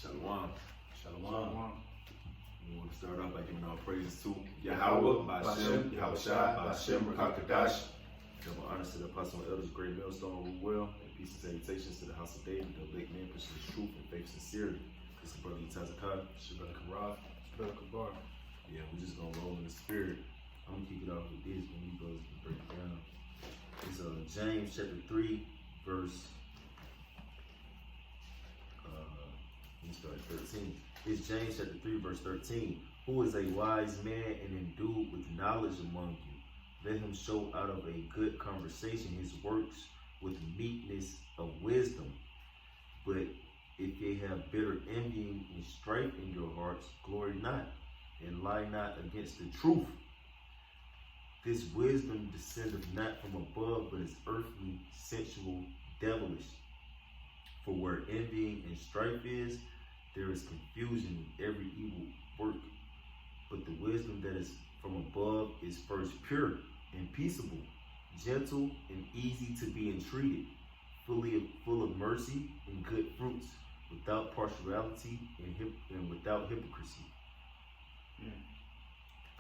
Shalom. Shalom. We want to start off by giving our praises to Yahweh, Bashem, Yahushua, Bashem, Rakakadash. Double honors to the apostle and elders, great millstone, rule well, and peace and salutations to the house of David, the elect men, pushing the truth and faith sincerity. This is Brother Tazakai, it's your brother Karav, It's Brother Kabar. Yeah, we're just gonna roll in the spirit. I'm gonna kick it off with this when we brothers can break it down. It's James chapter 3, verse let me start at 13. It's James chapter 3, verse 13. Who is a wise man and endued with knowledge among you? Let him show out of a good conversation his works with meekness of wisdom. But if ye have bitter envying and strife in your hearts, glory not, and lie not against the truth. This wisdom descendeth not from above, but is earthly, sensual, devilish. For where envying and strife is, there is confusion in every evil work. But the wisdom that is from above is first pure and peaceable, gentle and easy to be entreated, full of mercy and good fruits, without partiality and without hypocrisy.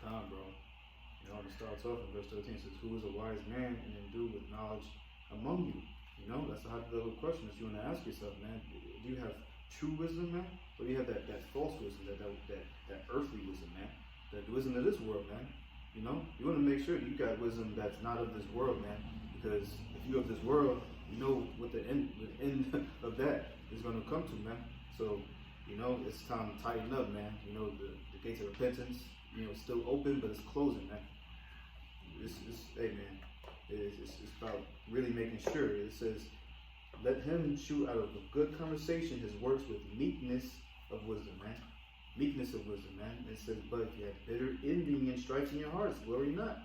Come on, bro. You know, it starts off in verse 13. It says, who is a wise man and endued with knowledge among you? You know, that's the hypothetical question that you want to ask yourself, man. Do you have true wisdom, man? Or do you have that false wisdom, that earthly wisdom, man? The wisdom of this world, man. You know, you want to make sure that you got wisdom that's not of this world, man. Because if you of this world, you know what the end of that is going to come to, man. So, you know, it's time to tighten up, man. You know, the gates of repentance, you know, still open, but it's closing, man. Hey, man, it's about really making sure. It says, let him shoot out of a good conversation his works with meekness of wisdom, man. Meekness of wisdom, man. It says, but if you have bitter envying and strife in your hearts, glory not,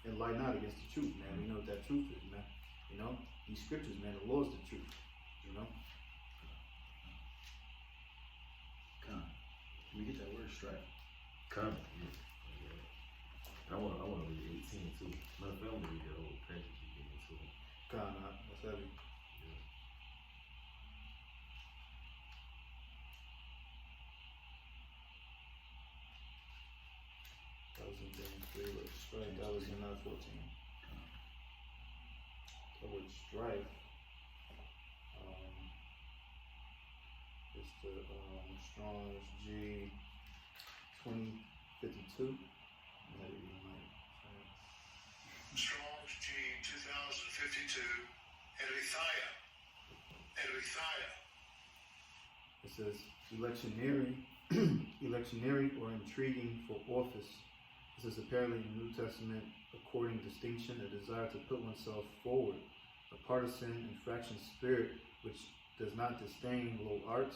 and lie not against the truth, man. We know what that truth is, man. You know, these scriptures, man, the Lord's the truth, you know. Come. Can we get that word strife? Come. I want to read 18 too. My family read that whole passage you gave me too. Come, that's heavy. That was in James 3, but strife, that was in 14. The word strife, it's the Strong's G 2052. Strong's G 2052, Erythia. It says electioneering or intriguing for office. This is apparently in the New Testament, according distinction, a desire to put oneself forward, a partisan and fraction spirit which does not disdain low arts,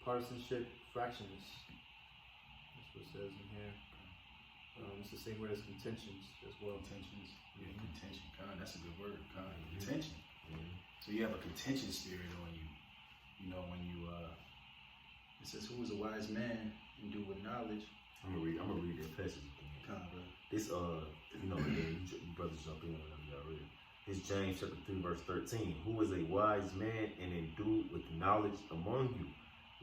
partisanship, fractionness. That's what it says in here. It's the same word as contentions as well. Contentions. Yeah, contention. God, that's a good word. God, contention. So you have a contention spirit on you. You know, when you it says, who is a wise man and do with knowledge? I'm gonna read that passage again. Come on, bro. This you know, you brothers jump in whenever y'all read. It's James chapter 3, verse 13. Who is a wise man and endued with knowledge among you?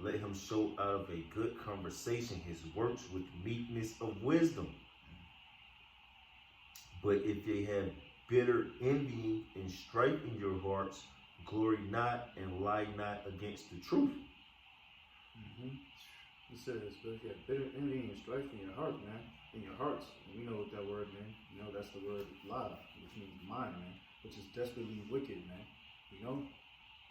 Let him show out of a good conversation his works with meekness of wisdom. But if they have bitter envy and strife in your hearts, glory not and lie not against the truth. It says, but if you have bitter envy and strife in your heart, man, in your hearts, and we know what that word, man. You know, that's the word lie, which means mind, man, which is desperately wicked, man. You know,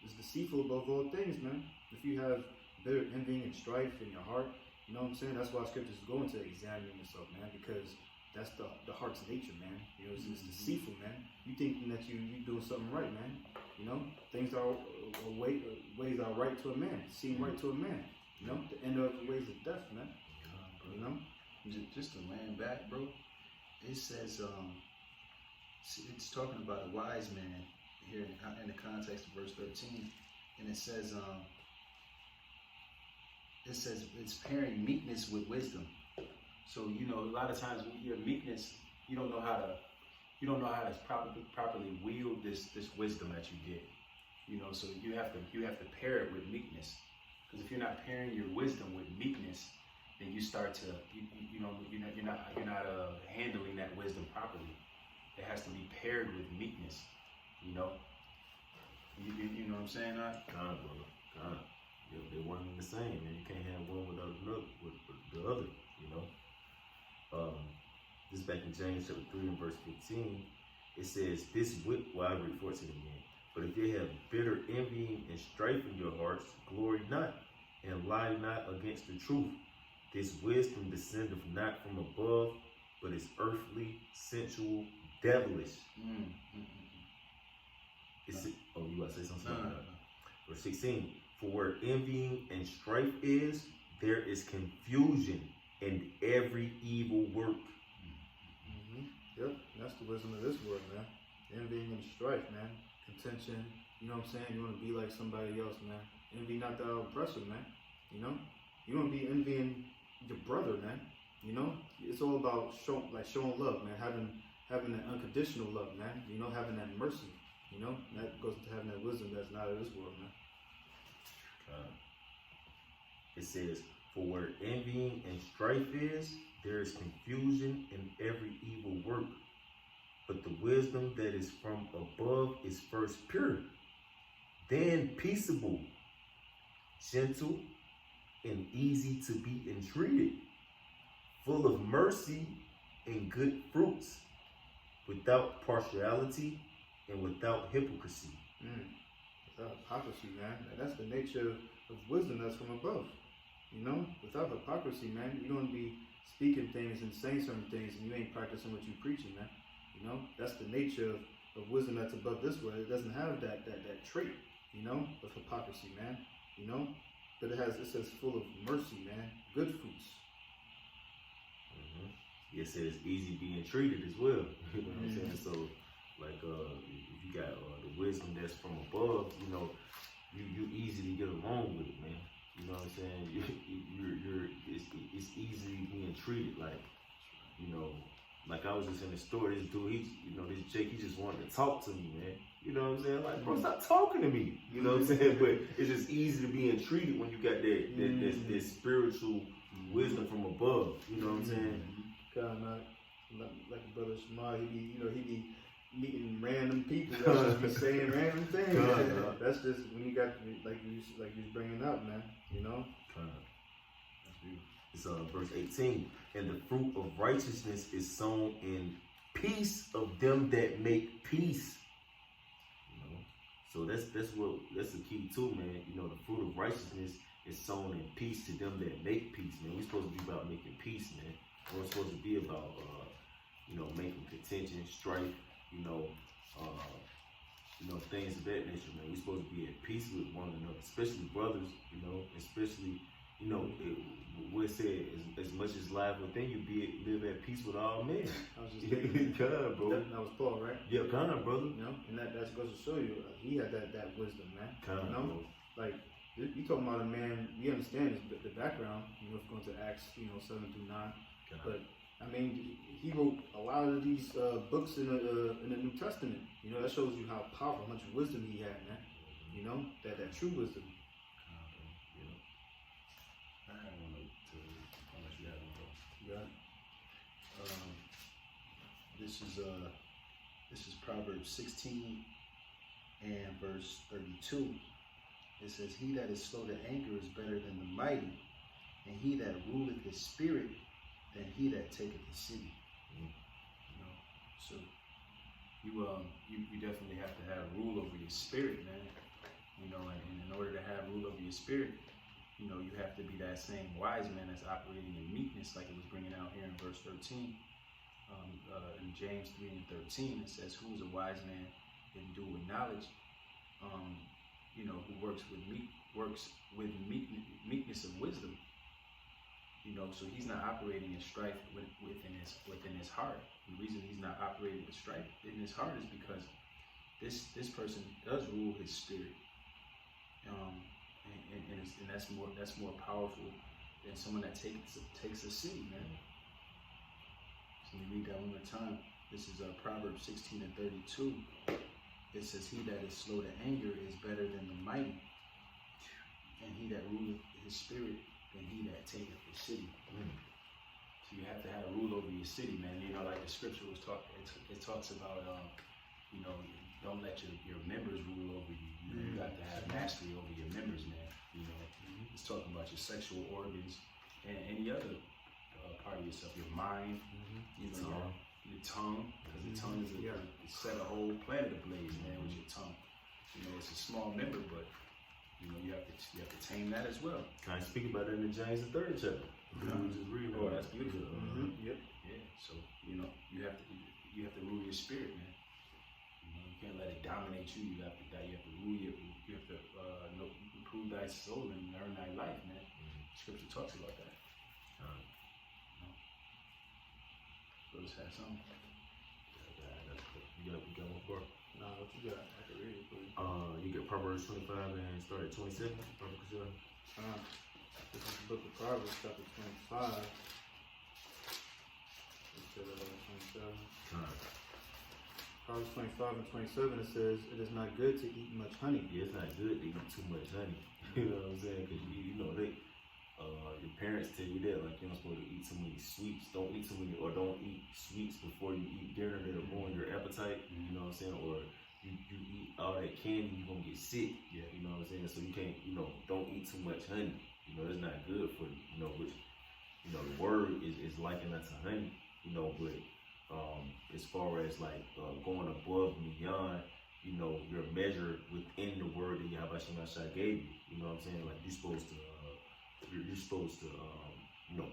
it's deceitful above all things, man. If you have bitter envy and strife in your heart, you know what I'm saying? That's why scriptures go into examining yourself, man, because that's the heart's nature, man. You know, it's deceitful, man. You thinking that you're doing something right, man. You know, things are ways are right to a man, seem right to a man. You know, the end of the ways of death, man. Bro. You know? Just to land back, bro, it says, it's talking about a wise man here in the context of verse 13. And it says it's pairing meekness with wisdom. So, you know, a lot of times when you hear meekness, you don't know how to properly wield this wisdom that you get. You know, so you have to pair it with meekness. Because if you're not pairing your wisdom with meekness, then you start to you're not handling that wisdom properly. It has to be paired with meekness. You know. You know what I'm saying? God, brother. God. Yeah, they're one and the same, man. You can't have one without another, with the other, you know. This is back in James chapter 3 and verse 15. It says, well, I read 14 again. But if you have bitter envying and strife in your hearts, glory not, and lie not against the truth. This wisdom descendeth not from above, but is earthly, sensual, devilish. Oh, you gotta say something? No. Verse 16. For where envying and strife is, there is confusion and every evil work. Yep, that's the wisdom of this world, man. Envying and strife, man. Contention, you know what I'm saying? You want to be like somebody else, man. Envy not the oppressor, man. You know? You don't be envying your brother, man. You know? It's all about showing love, man. Having that unconditional love, man. You know, having that mercy. You know? That goes into having that wisdom that's not of this world, man. It says, for where envying and strife is, there is confusion in every evil work. But the wisdom that is from above is first pure, then peaceable, gentle, and easy to be entreated, full of mercy and good fruits, without partiality and without hypocrisy. Without hypocrisy, man. That's the nature of wisdom that's from above. You know, without hypocrisy, man, you're gonna be speaking things and saying certain things, and you ain't practicing what you're preaching, man. You know, that's the nature of wisdom that's above this world. It doesn't have that trait, you know, of hypocrisy, man. You know, but it says full of mercy, man, good fruits. It says easy being treated as well. You know what I'm saying? So, like, if you got the wisdom that's from above, you know, you easily get along with it, man. You know what I'm saying? It's easily being treated, like, you know, like I was just in the store, this dude, this Jake, he just wanted to talk to me, man. You know what I'm saying? Like, bro, stop talking to me. You know what I'm saying? But it's just easy to be entreated when you got that spiritual wisdom from above. You know what I'm saying? Kind of like the brother Shema, he be meeting random people that just be saying random things. That's just when you got like you was bringing up, man. You know. That's beautiful. It's verse 18, and the fruit of righteousness is sown in peace of them that make peace. You know, so that's the key too, man. You know, the fruit of righteousness is sown in peace to them that make peace, man. We're supposed to be about making peace, man. We're supposed to be about making contention, strife, things of that nature, man. We're supposed to be at peace with one another, especially brothers, especially, what it said, as much as life within you, live at peace with all men. I was just thinking, God, bro. That was Paul, right? Yeah, kind of, brother. You know, and that goes to show you, he had that wisdom, man. Kind of, bro. Like, you talking about a man, we understand the background, if going to Acts, 7 through 9. But I mean, he wrote a lot of these books in the New Testament. That shows you how powerful, how much wisdom he had, man. That true wisdom. I don't want to unless you have one. Yeah. This is Proverbs 16 and verse 32. It says, "He that is slow to anger is better than the mighty, and he that ruleth his spirit than he that taketh the city." So you definitely have to have rule over your spirit, man. And in order to have rule over your spirit, you have to be that same wise man that's operating in meekness, like it was bringing out here in verse 13. In James 3 and 13, it says, "Who is a wise man endued with knowledge, who works with meekness of wisdom." So he's not operating in strife within his heart. The reason he's not operating with strife in his heart is because this person does rule his spirit, and that's more powerful than someone that takes a city, man. So let me read that one more time. This is Proverbs 16 and 32. It says, "He that is slow to anger is better than the mighty." and he that ruleth his spirit than he that taketh the city. So you have to have a rule over your city, man. You know, like the scripture was it talks about, you know, don't let your members rule over you. You know, you got to have mastery over your members, man. You know, it's talking about your sexual organs and any other part of yourself, your mind, you know, your tongue, because the tongue is it set a whole planet ablaze, man, with your tongue. You know, it's a small member, but you know, you have to tame that as well. Kind of speak about it in James the 3rd chapter. We were just reading. Oh, that's beautiful. Yep. Yeah. So you know, you have to rule your spirit, man. You know, you can't let it dominate you. You have to rule you have to improve thy soul and learn thy life, man. Scripture talks about that. So let's have something. You got one more? Nah, what you got? I can read it for you. You get Proverbs 25 and start at 27. This is the book of Proverbs, chapter 25. Proverbs 25 and 27, it says, "It is not good to eat much honey." Yeah, it's not good to eat too much honey. You know what I'm saying? Because you know your parents tell you that, like, you're not supposed to eat too many sweets. Don't eat too many, or don't eat sweets before you eat dinner. That'll ruin your appetite. You know what I'm saying? Or you eat all that candy, you're gonna get sick. Yeah. You know what I'm saying? So you can't, don't eat too much honey. You know, it's not good for you. You know, which, the word is likened unto honey. You know, but as far as like going above and beyond, your measure within the word that Yahweh Shemashah gave you. You know what I'm saying? Like you're supposed to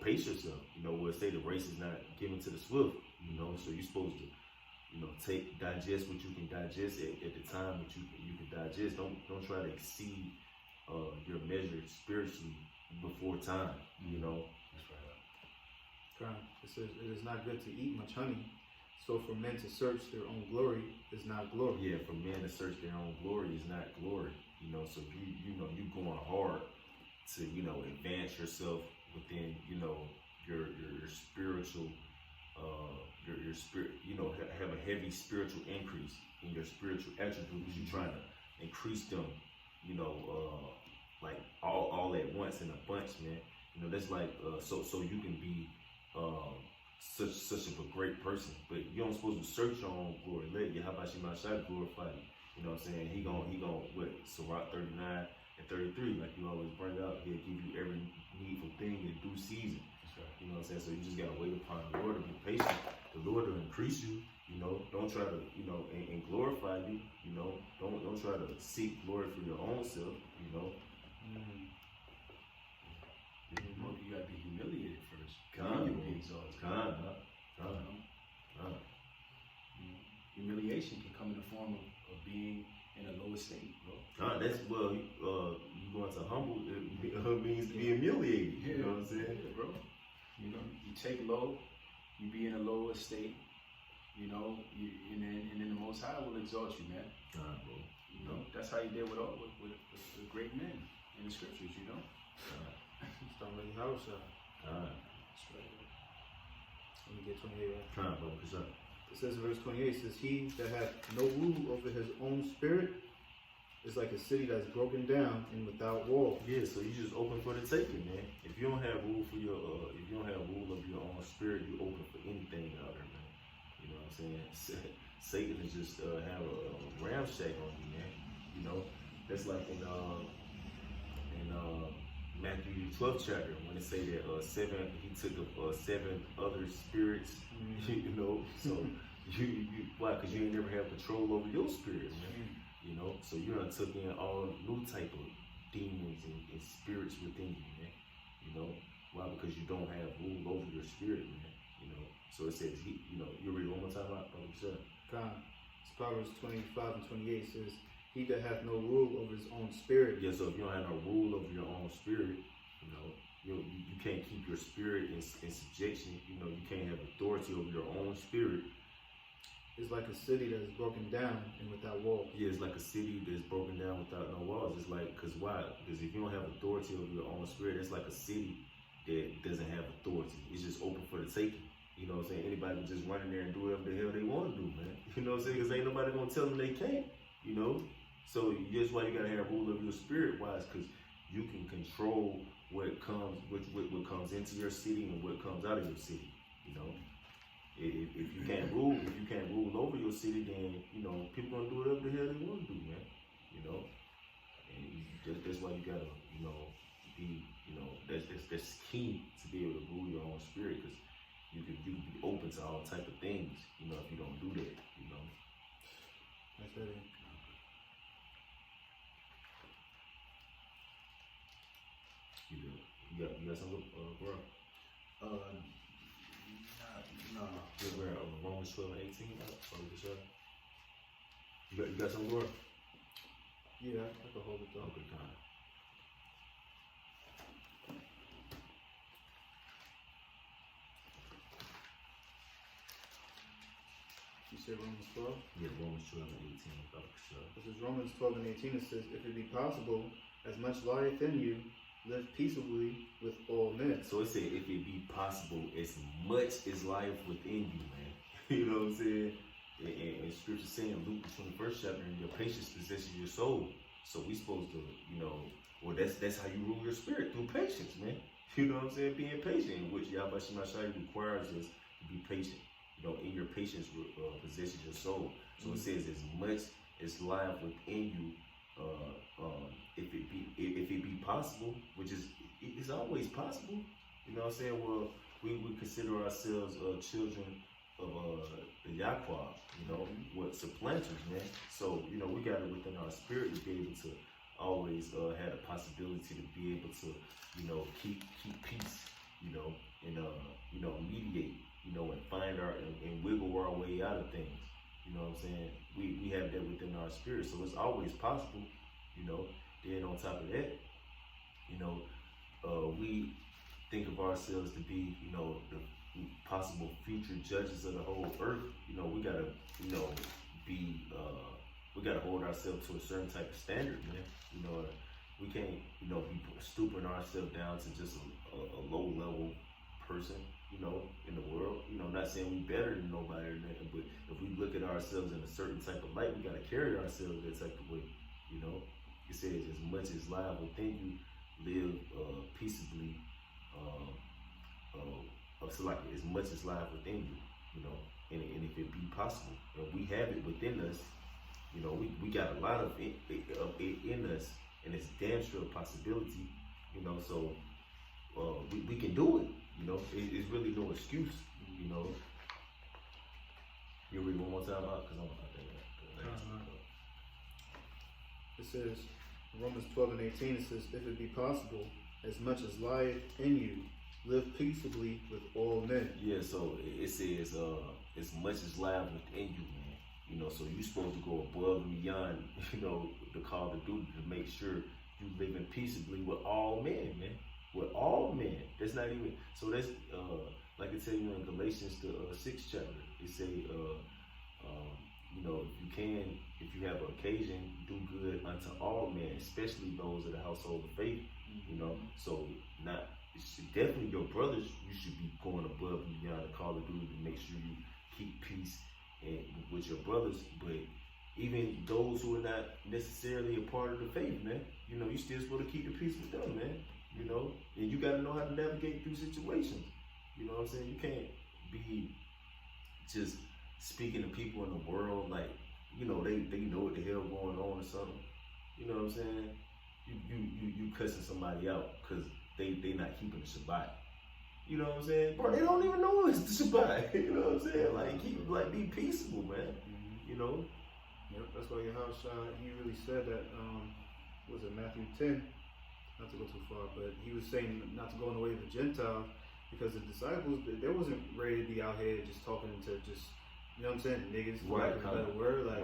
pace yourself. Where it say the race is not given to the swift. So you're supposed to, digest what you can digest at the time that you can digest. Don't try to exceed your measure spiritually before time. That's right. Right. It says, "It is not good to eat much honey. So for men to search their own glory is not glory." Yeah, for men to search their own glory is not glory. So you going hard to advance yourself within your spiritual your spirit, have a heavy spiritual increase in your spiritual attributes. You're trying to increase them, like all at once in a bunch, man. That's like so you can be such of a great person, but you don't supposed to search your own glory. Let Yahweh Shemashah glorify you. You know what I'm saying? He gon' what, Sirach 39 and 33, like you always bring out, he'll give you every needful thing in due season. That's right. You know what I'm saying? So you just gotta wait upon the Lord and be patient. The Lord will increase you. Don't try to, and glorify you. Don't try to seek glory for your own self. You gotta be humiliated first. Con, Then you'll be exalted. Humiliation can come in the form of being in a lower state, bro. That's you going to humble. It means to be humiliated. You know what I'm saying? Yeah, bro. You take low, you be in a lower state. And then the Most High will exalt you, man. Bro. That's how he did with great men in the scriptures. Somebody house up. That's right. Let me get 28 right. Bro, what's up? It says in verse 28, it says, "He that hath no rule over his own spirit is like a city that's broken down and without wall." Yeah, so you just open for the taking, man. If you don't have rule for your, if you don't have rule of your own spirit, you open for anything out there, man. You know what I'm saying? Satan is just have a ramshack on you, man. That's like in Matthew 12th chapter when it say that he took 7 other spirits, so you why? Because you ain't never have control over your spirit, man. So you done took in all new type of demons and spirits within you, man. Why? Because you don't have rule over your spirit, man. So it says you read one more time out, brother. Sure. It's Proverbs 25 and 28 says, "He that hath no rule over his own spirit." Yeah, so if you don't have no rule over your own spirit, you can't keep your spirit in subjection. You can't have authority over your own spirit. It's like a city that is broken down and without walls. Yeah, it's like a city that's broken down without no walls. It's like, because why? Because if you don't have authority over your own spirit, it's like a city that doesn't have authority. It's just open for the taking. You know what I'm saying? Anybody can just run in there and do whatever the hell they want to do, man. You know what I'm saying? Because ain't nobody going to tell them they can't, So that's why you got to have rule of your spirit. Why? Because you can control what comes, what comes into your city and what comes out of your city. You know, if you can't rule, over your city, then you know people gonna do whatever the hell they want to do, man. You know, and that's why you gotta, you know, be, you know, that's key to be able to rule your own spirit, because you can be open to all type of things. You know, if you don't do that, you know. That's heavy. You got something, bro? No. We're Romans 12 and 18. You got something, bro? Yeah, I can hold it though. Okay, kind. You said Romans 12? Yeah, Romans 12 and 18. Sure. This is Romans 12 and 18. It says, if it be possible, as much lieth in you, live peaceably with all men. So it said, if it be possible, as much as life within you, man. You know what I'm saying? And scripture saying, Luke the 21st chapter, and your patience possesses your soul. So we supposed to, you know, well, that's how you rule your spirit, through patience, man. You know what I'm saying? Being patient, which Yahweh Shemashai requires us to be patient. You know, in your patience possesses your soul. So it says, as much as life within you, if it be possible, which is, it's always possible. You know what I'm saying? Well, we consider ourselves children of the Yahweh, you know, what supplanters, man. So, you know, we got it within our spirit to be able to always have the possibility to be able to, you know, keep peace, you know, and you know, mediate, you know, and find and wiggle our way out of things. You know what I'm saying? We have that within our spirit, so it's always possible, you know. Then on top of that, you know, we think of ourselves to be, you know, the possible future judges of the whole earth. You know, we gotta, you know, be, we gotta hold ourselves to a certain type of standard, man. You know, we can't, you know, be stooping ourselves down to just a low level person, you know, in the world. You know, not saying we better than nobody or nothing, but if we look at ourselves in a certain type of light, we gotta carry ourselves that type of way, you know. It says, as much as life within you, live peaceably, so like as much as life within you, you know, and if it be possible, and we have it within us, you know, we got a lot of it in us, and it's damn sure a possibility, you know, so we can do it, you know. It's really no excuse, you know. You read one more time out, because It says, Romans 12 and 18, it says, if it be possible, as much as lieth in you, live peaceably with all men. Yeah, so it says, as much as life within you, man. You know, so you're supposed to go above and beyond, you know, the call to duty to make sure you living peaceably with all men, man. With all men. That's not even, so that's, like it tell you in Galatians, the 6th chapter, it say, you know, if you have an occasion, do good unto all men, especially those of the household of faith, you know. So it's definitely your brothers, you should be going above and beyond the call of duty to make sure you keep peace and with your brothers. But even those who are not necessarily a part of the faith, man, you know, you still supposed to keep the peace with them, man. You know, and you gotta know how to navigate through situations. You know what I'm saying? You can't be just speaking to people in the world like, you know, they know what the hell going on or something. You know what I'm saying? You cussing somebody out because they not keeping the Shabbat. You know what I'm saying? Bro, they don't even know it's the Shabbat. You know what I'm saying? Like be peaceable, man. You know? Yep, that's why Yahushua, he really said that, was it Matthew 10? Not to go too far, but he was saying not to go in the way of the Gentiles, because the disciples, they wasn't ready to be out here just talking to just, you know what I'm saying, niggas, for lack of a better word, like,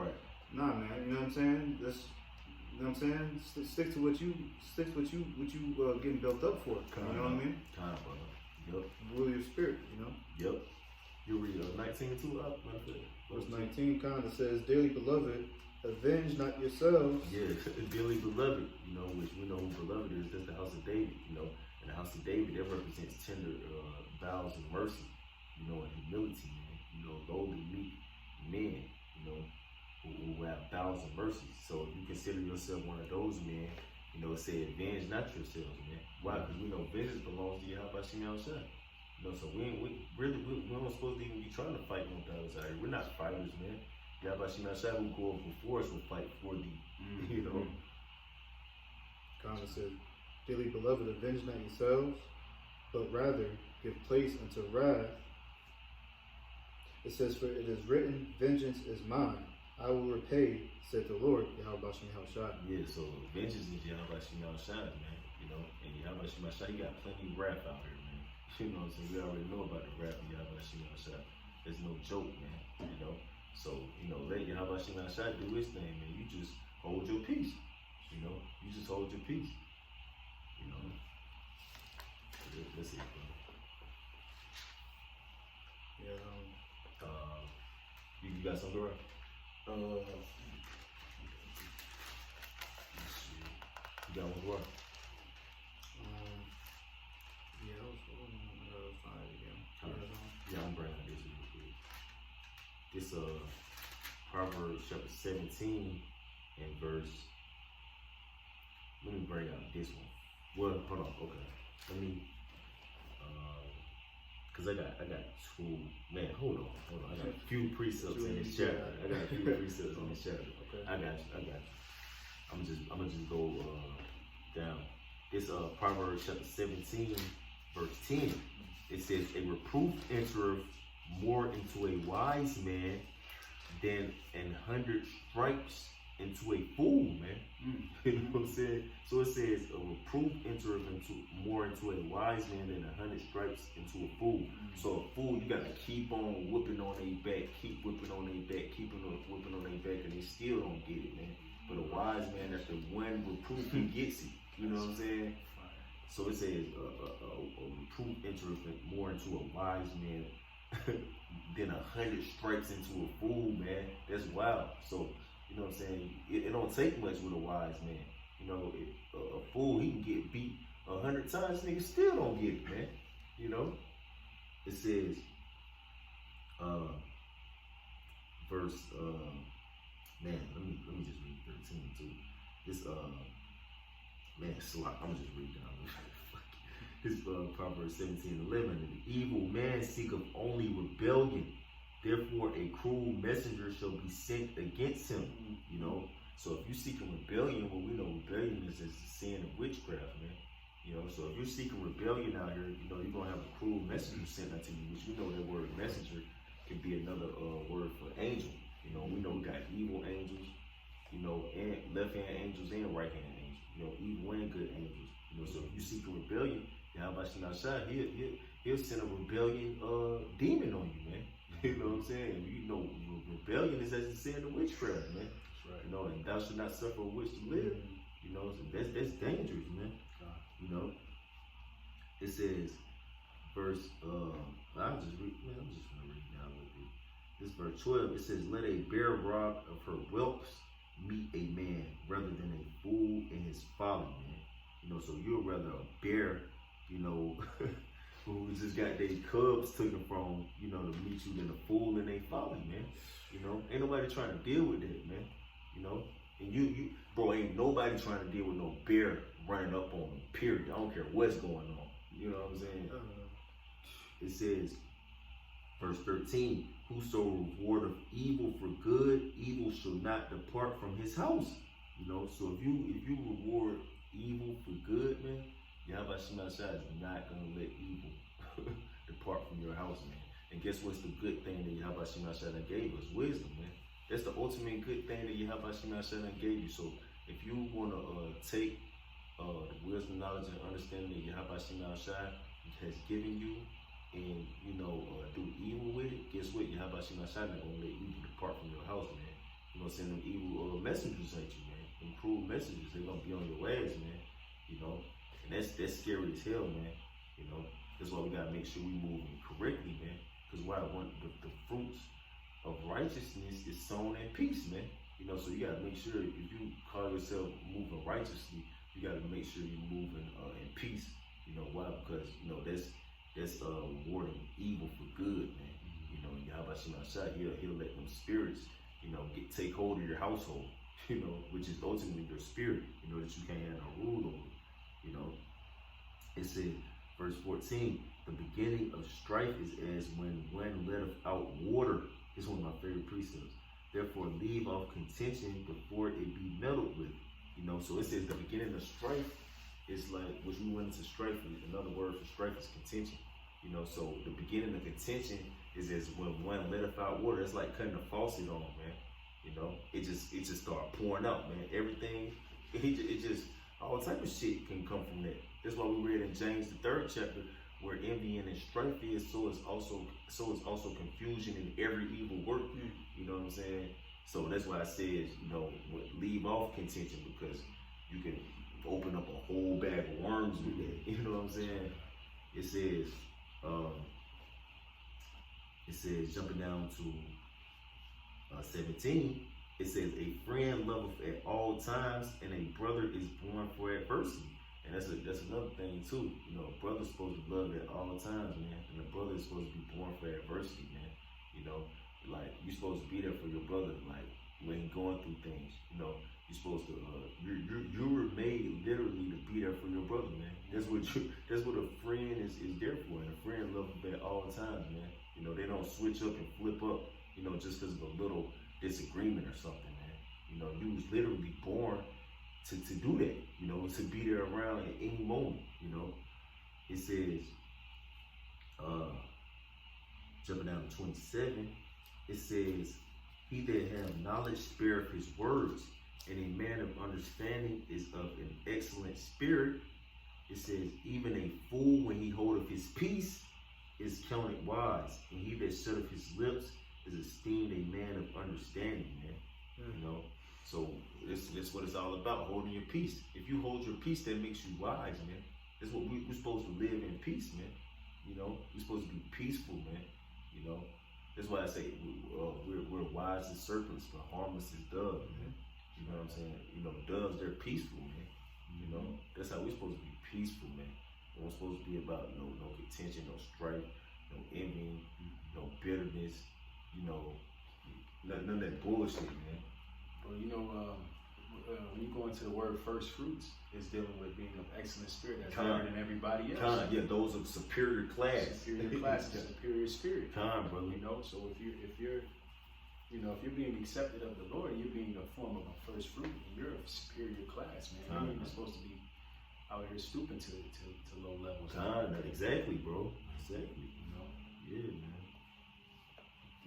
nah, man, you know what I'm saying, you know what I'm saying, stick to what you getting built up for, you know what I mean? Time, brother. Yup. Rule your spirit, you know? Yup. You read 19:2 up, Verse 19 kind of says, dearly beloved, avenge not yourselves. Yeah, dearly beloved, you know, which we know who beloved is. That's the house of David, you know. And the house of David, that represents tender vows and mercy, you know, and humility, man. You know, lowly, meek men, you know, who have vows and mercies. So if you consider yourself one of those men, You know, it said, avenge not yourselves, man. Why? Because we know vengeance belongs to Yahweh Shem Yahushua. You know, so we don't supposed to even be trying to fight no battles out here. We're not fighters, man. Yahweh Shem Yahushua who go up before us will fight for thee. You know. God said, dearly beloved, avenge not yourselves, but rather give place unto wrath. It says, for it is written, vengeance is mine. I will repay, said the Lord, Yahweh Shem Yahushua. Yeah, so vengeance is Yahweh Shem Yahushua, man. You know, and Yahweh Shem Yahushua, he got plenty of wrath out here, man. You know what I'm saying? We already know about the wrath of Yahweh Shem Yahushua. There's no joke, man. You know? So, you know, let Yahweh Shem Yahushua do his thing, man. You just hold your peace. You know? You just hold your peace. You know? Let's see, bro. Yeah, You got something, right? Let's You got one, right? yeah, I was find it again. Yeah, I'm bringing this real quick. This Proverbs chapter 17 and verse. Let me bring out this one. Well, hold on. Okay, let me. Cause I got two. Man, hold on. I got a few precepts in this chapter. In this chapter. Okay. I got you. I'm gonna just go down. This Proverbs chapter 17, verse 10. It says, "A reproof entereth more into a wise man than 100 stripes into a fool," man. You know what I'm saying? So it says, "A reproof entereth more into a wise man than 100 stripes into a fool." So a fool, you gotta keep on whipping on their back, keep whipping on their back, whipping on their back, and they still don't get it, man. But a wise man, that's the one reproof he gets it. You know what I'm saying? So it says, a reproof entereth more into a wise man than 100 stripes into a fool, man. That's wild. So, you know what I'm saying? It don't take much with a wise man. You know, a fool, he can get beat 100 times, niggas still don't get it, man. You know? It says, verse, man, let me just read 13 too. This, man, I'm just reading down. This Proverbs 17:11. "The evil man seeketh only rebellion. Therefore, a cruel messenger shall be sent against him." You know, so if you're seeking rebellion, well, we know rebellion is a sin of witchcraft, man. You know, so if you're seeking rebellion out here, you know, you're gonna have a cruel messenger sent unto you, which we know that word messenger can be another word for angel. You know, we know we got evil angels, you know, and left hand angels and right hand angels. You know, evil and good angels. You know, so if you seek a rebellion, Yahweh Shem Yahushua, he'll send a rebellion demon on you, man. You know what I'm saying? You know, rebellion is as a sin of witchcraft, man. That's right. You know, and thou shalt not suffer a witch to live. You know, so that's dangerous, man. You know, it says, verse, I'm just gonna read down with it. This verse 12, it says, "Let a bear rob of her whelps meet a man rather than a fool in his folly," man. You know, so you'd rather a bear, you know, who just got their cubs taken from, you know, to meet you than a fool in their folly, man. You know, ain't nobody trying to deal with that, man. You know, and bro, ain't nobody trying to deal with no bear running up on them, period. I don't care what's going on. You know what I'm saying? It says, verse 13, "Whoso rewardeth evil for good, evil shall not depart from his house." You know, so if you reward evil for good, man, Yahweh Shem Yahushua is not gonna let evil depart from your house, man. And guess what's the good thing that Yahweh Shem Yahushua gave us? Wisdom, man. That's the ultimate good thing that Yahweh Shem Yahushua gave you. So if you wanna take the wisdom, knowledge, and understanding that Yahweh Shem Yahushua has given you, and you know, do evil with it, guess what? Yahweh Shem Yahushua not gonna let evil depart from your house, man. You're gonna send them evil messengers at you, man. Them cruel messengers, they're gonna be on your ass, man. You know, and that's scary as hell, man. You know, that's why we gotta make sure we moving correctly, man. Because why the fruits of righteousness is sown in peace, man. You know, so you gotta make sure if you call yourself moving righteously, you gotta make sure you're moving in peace. You know why? Because you know that's rewarding evil for good, man. You know, Yahweh Shem Yahushua, he'll let them spirits, you know, take hold of your household. which is ultimately your spirit, that you can't have no rule over. It said, verse 14, the beginning of strife is as when one letteth out water. It's one of my favorite precepts. Therefore, leave off contention before it be meddled with. So it says the beginning of strife is like, which we went into strife, another word for strife is contention. So the beginning of contention is as when one letteth out water. It's like cutting a faucet on, man. It just start pouring out, man. Everything, it just, all type of shit can come from that. That's why we read in James the 3rd chapter, where envy and strife is, so is also confusion in every evil work. You know what I'm saying? So that's why I said, leave off contention, because you can open up a whole bag of worms with that. You know what I'm saying? It says, jumping down to 17, it says, a friend loveth at all times, and a brother is born for adversity. And that's another thing too. A brother's supposed to love at all times, man. And a brother is supposed to be born for adversity, man. Like, you're supposed to be there for your brother, like, when he's going through things. You're supposed to, you were made literally to be there for your brother, man. That's what a friend is there for. And a friend loves at all times, man. They don't switch up and flip up, just because of a little disagreement or something, man. You was literally born to do that, to be there around at any moment, It says, jumping down to 27, it says, he that hath knowledge spareth his words, and a man of understanding is of an excellent spirit. It says, even a fool, when he holdeth his peace, is counted wise, and he that shutteth his lips is esteemed a man of understanding, man. So that's what it's all about, holding your peace. If you hold your peace, that makes you wise, man. That's what we're supposed to live in peace, man. We're supposed to be peaceful, man. That's why I say we're wise as serpents, but harmless as doves, man. You know what I'm saying? Doves, they're peaceful, man. That's how we're supposed to be peaceful, man. We're supposed to be about no contention, no strife, no envy, no bitterness, none of that bullshit, man. Well, when you go into the word first fruits, it's dealing with being of excellent spirit that's better than everybody else. Yeah, those of superior class. Superior class, superior spirit. Brother. So if you're being accepted of the Lord, you're being a form of a first fruit, and you're of superior class, man. You're not supposed to be out here stooping to low levels. Exactly, bro. Exactly. Yeah, man.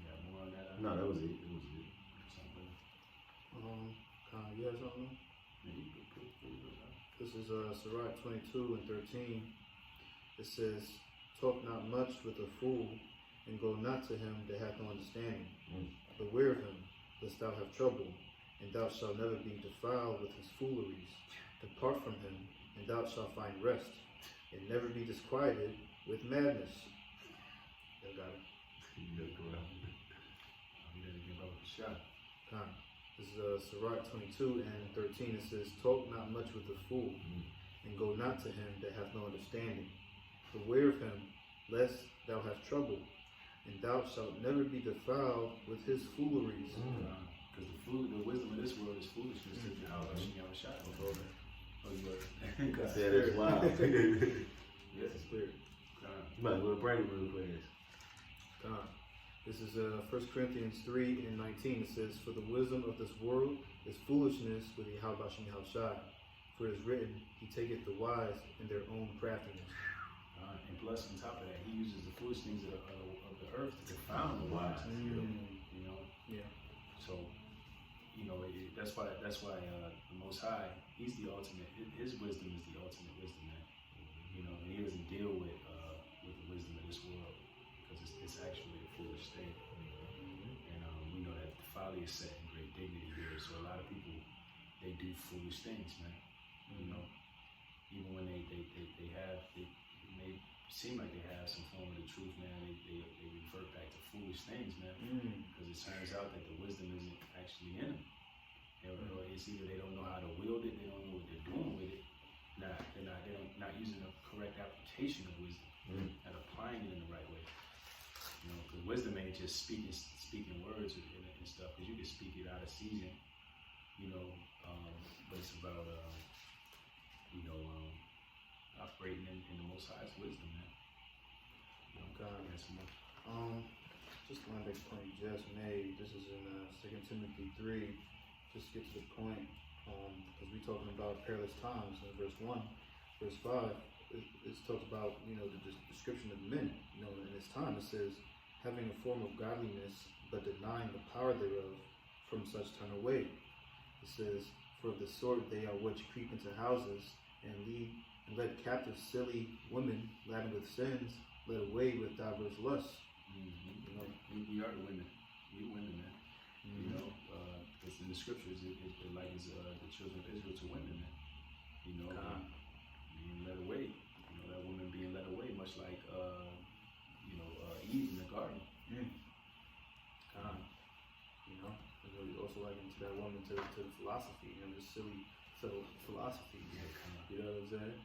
Yeah, more on that. No, that was it. You have something? This is Sirach 22 and 13. It says, talk not much with a fool, and go not to him that hath no understanding. Beware of him, lest thou have trouble, and thou shalt never be defiled with his fooleries. Depart from him, and thou shalt find rest, and never be disquieted with madness. You got it? I'm going to give up a shot. This is Sirach 22 and 13. It says, talk not much with a fool, and go not to him that hath no understanding. Beware of him, lest thou have trouble, and thou shalt never be defiled with his fooleries. Because the wisdom of this world is foolishness to you. That's wild. Yes, it's clear. You might as well bring it real fast. This is 1 Corinthians 3 and 19. It says, for the wisdom of this world is foolishness with Yahweh Shem Yahushai. For it is written, he taketh the wise in their own craftiness. And plus, on top of that, he uses the foolish things of the earth to confound the wise. Yeah. So, that's why the Most High, he's the ultimate. His wisdom is the ultimate wisdom, man. And he doesn't deal with the wisdom of this world, because it's actually a foolish thing. And we know that the folly is set in great dignity here. So a lot of people, they do foolish things, man. Even when they may seem like they have some form of the truth, man, they revert back to foolish things, man. Because it turns out that the wisdom isn't actually in them. It's either they don't know how to wield it, they don't know what they're doing with it. They're not using the correct application of wisdom and applying it in the right way. Because wisdom ain't just speaking words and stuff. Because you can speak it out of season, you know, but it's about, you know, operating in the Most High's wisdom, man. You know, God. that's much. Just going back to the point you just made, this is in 2 Timothy 3, just get to the point, because we're talking about perilous times in verse 1. Verse 5, it talks about, you know, the description of men. You know, in this time it says, having a form of godliness, but denying the power thereof, from such turn away. It says, for of the sort they are which creep into houses, and led captive silly women, laden with sins, led away with diverse lusts. Mm-hmm. You know, We are the women. We women, man. You know, it's in the scriptures. It likens the children of Israel to women, man. You know, being led away. You know, that woman being led away, much like you know, Eve in the garden. you know, we also like into that woman to the philosophy, you know, just silly philosophy. Yeah, You know what I'm saying?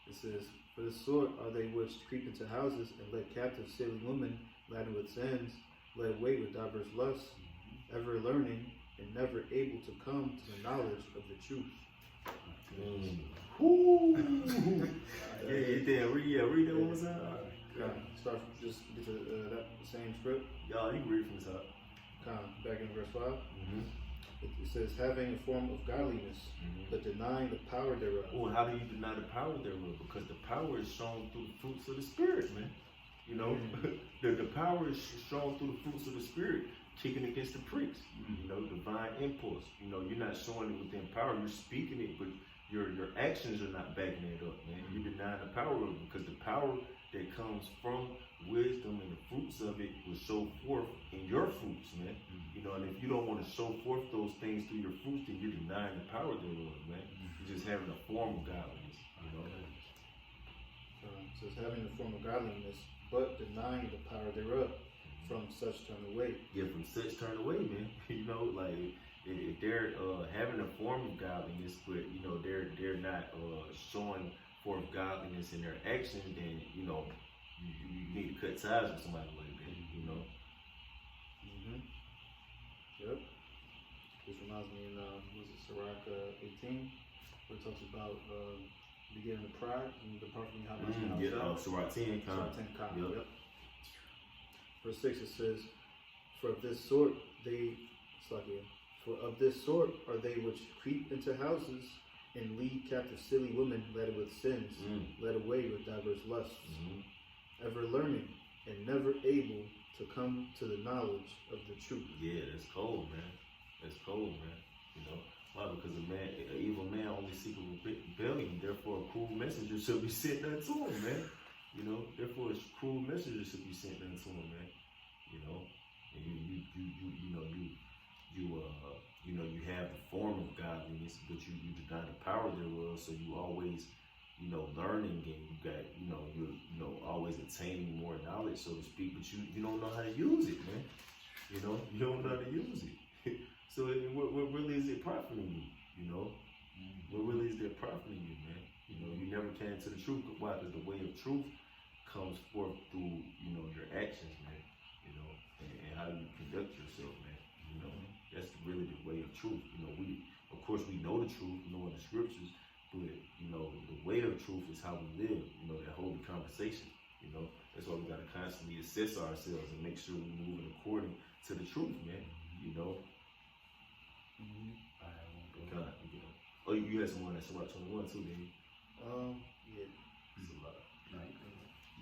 It says, for the sort are they which creep into houses and led captive silly women, laden with sins, led away with diverse lusts, ever learning and never able to come to the knowledge of the truth. Read that one more time. Start from just get to that same script. Y'all, you can read from the top. Back in verse 5. Mm-hmm. It says, having a form of godliness, but denying the power thereof. Well, how do you deny the power thereof? Because the power is shown through the fruits of the Spirit, man. You know, the power is shown through the fruits of the Spirit, kicking against the pricks. You know, divine impulse. You know, you're not showing it within power. You're speaking it, but your actions are not backing it up, man. You're denying the power of it, because the power that comes from wisdom and the fruits of it will show forth in your fruits, man. You know, and if you don't want to show forth those things through your fruits, then you're denying the power thereof, man. You're just having a form of godliness, you know. It says, having a form of godliness, but denying the power thereof, from such turn away. Yeah, from such turn away, man. You know, like if they're having a form of godliness, but you know they're not showing forth godliness in their actions, then you know you need to cut ties with somebody like that. You know. Yep. This reminds me in was it Sirach 18, where it talks about beginning of pride and departing how much Sirach 10, Yep. Verse 6 it says, for of this sort are they which creep into houses and lead captive silly women led with sins, led away with diverse lusts, ever learning and never able to come to the knowledge of the truth. Yeah, that's cold, man. That's cold, man. You know, why? Because an evil man only seeks rebellion. Therefore, a cruel messenger should be sent unto him, man. You know, therefore, a cruel messenger should be sent unto him, man. You know, and you have the form of godliness, but you deny the power thereof. So you always, you know, learning, and you got, you're always attaining more knowledge, so to speak. But you don't know how to use it, man. You know, you don't know how to use it. So what really is it profiting you? You know, what really is it profiting you, man? You know, you never came to the truth. Why? Because the way of truth comes forth through, you know, your actions, man. You know, and how you conduct yourself, man. You know, that's really the way of truth. You know, of course we know the truth, you know, in the scriptures, but you know, the way of truth is how we live. You know, that holy conversation. You know, that's why we gotta constantly assess ourselves and make sure we're moving according to the truth, man. You know. God, you know. Oh, you had someone that's about 21 too, didn't you? Yeah. It's a lot.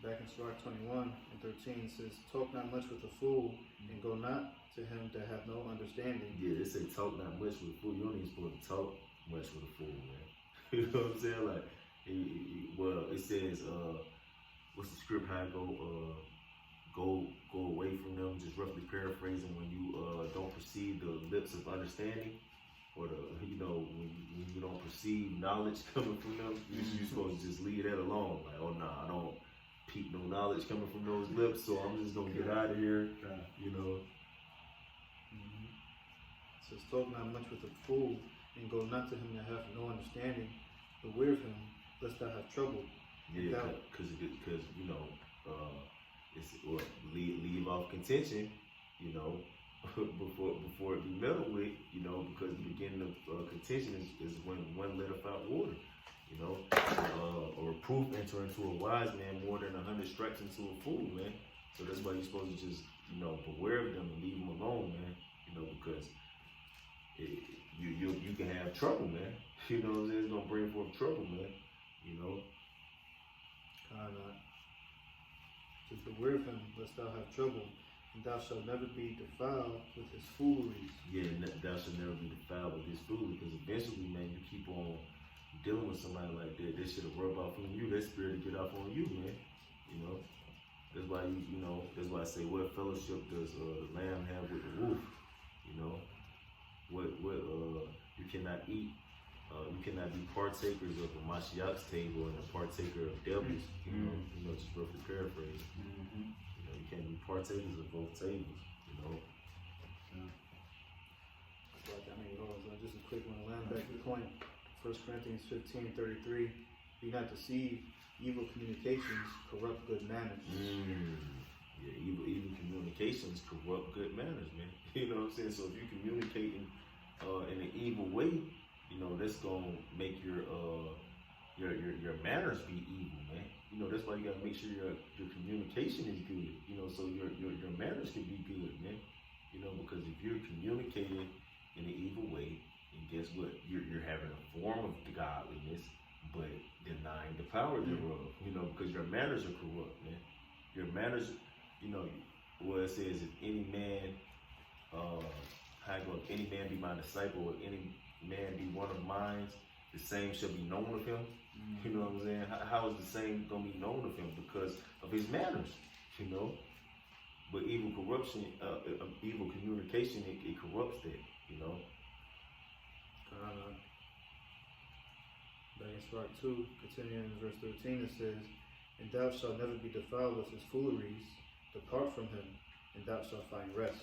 Back in Sirach 21 and 13 says, talk not much with a fool, and go not to him that hath no understanding. Yeah, they say talk not much with a fool. You don't even supposed to talk much with a fool, man. You know what I'm saying? Like, it says, what's the script? How it go away from them. Just roughly paraphrasing, when you don't perceive the lips of understanding, or when you don't perceive knowledge coming from them, you're supposed to just leave that alone. Like, oh nah, I don't peep no knowledge coming from those lips, so I'm just gonna get out of here. You know. It says, talk not much with a fool, and go not to him that hath no understanding. Beware of him, lest thou have trouble. Yeah, because you know, it's leave off contention. You know, before it be meddled with, you know, because the beginning of contention is when one letteth out water, you know, or proof enter into a wise man more than 100 strikes into a fool, man. So that's why you're supposed to just, you know, beware of them and leave them alone, man, you know, because you can have trouble, man. You know what I'm saying? It's gonna bring forth trouble, man. You know. Just beware of him, lest thou have trouble, and thou shalt never be defiled with his fooleries. Yeah, thou shalt never be defiled with his foolery, because eventually, man, you keep on dealing with somebody like that. That should have rubbed off on you. That spirit to get off on you, man. You know. That's why you know. That's why I say, what fellowship does the lamb have with the wolf? You know. What you cannot eat. You cannot be partakers of the Mashiach's table and a partaker of devils. You know, just roughly paraphrase. You know, you can't be partakers of both tables. You know. Just a quick one. Land back to the point. 1 Corinthians 15:33. Be not deceived. Evil communications corrupt good manners. Yeah, evil communications corrupt good manners, man. You know what I'm saying? So if you're communicating in an evil way, you know, that's gonna make your manners be evil, man. You know, that's why you gotta make sure your communication is good. You know, so your manners can be good, man. You know, because if you're communicating in an evil way, and guess what? You're having a form of the godliness, but denying the power thereof. You know, because your manners are corrupt, man. Your manners, you know, well, it says if any man, if any man be my disciple, or any man be one of mine, the same shall be known of him. You know what I'm saying? How is the same gonna be known of him? Because of his manners, you know. But evil corruption, evil communication, it corrupts that, you know. Back in Spark 2, continuing in verse 13, it says, and thou shalt never be defiled with his fooleries. Depart from him, and thou shalt find rest.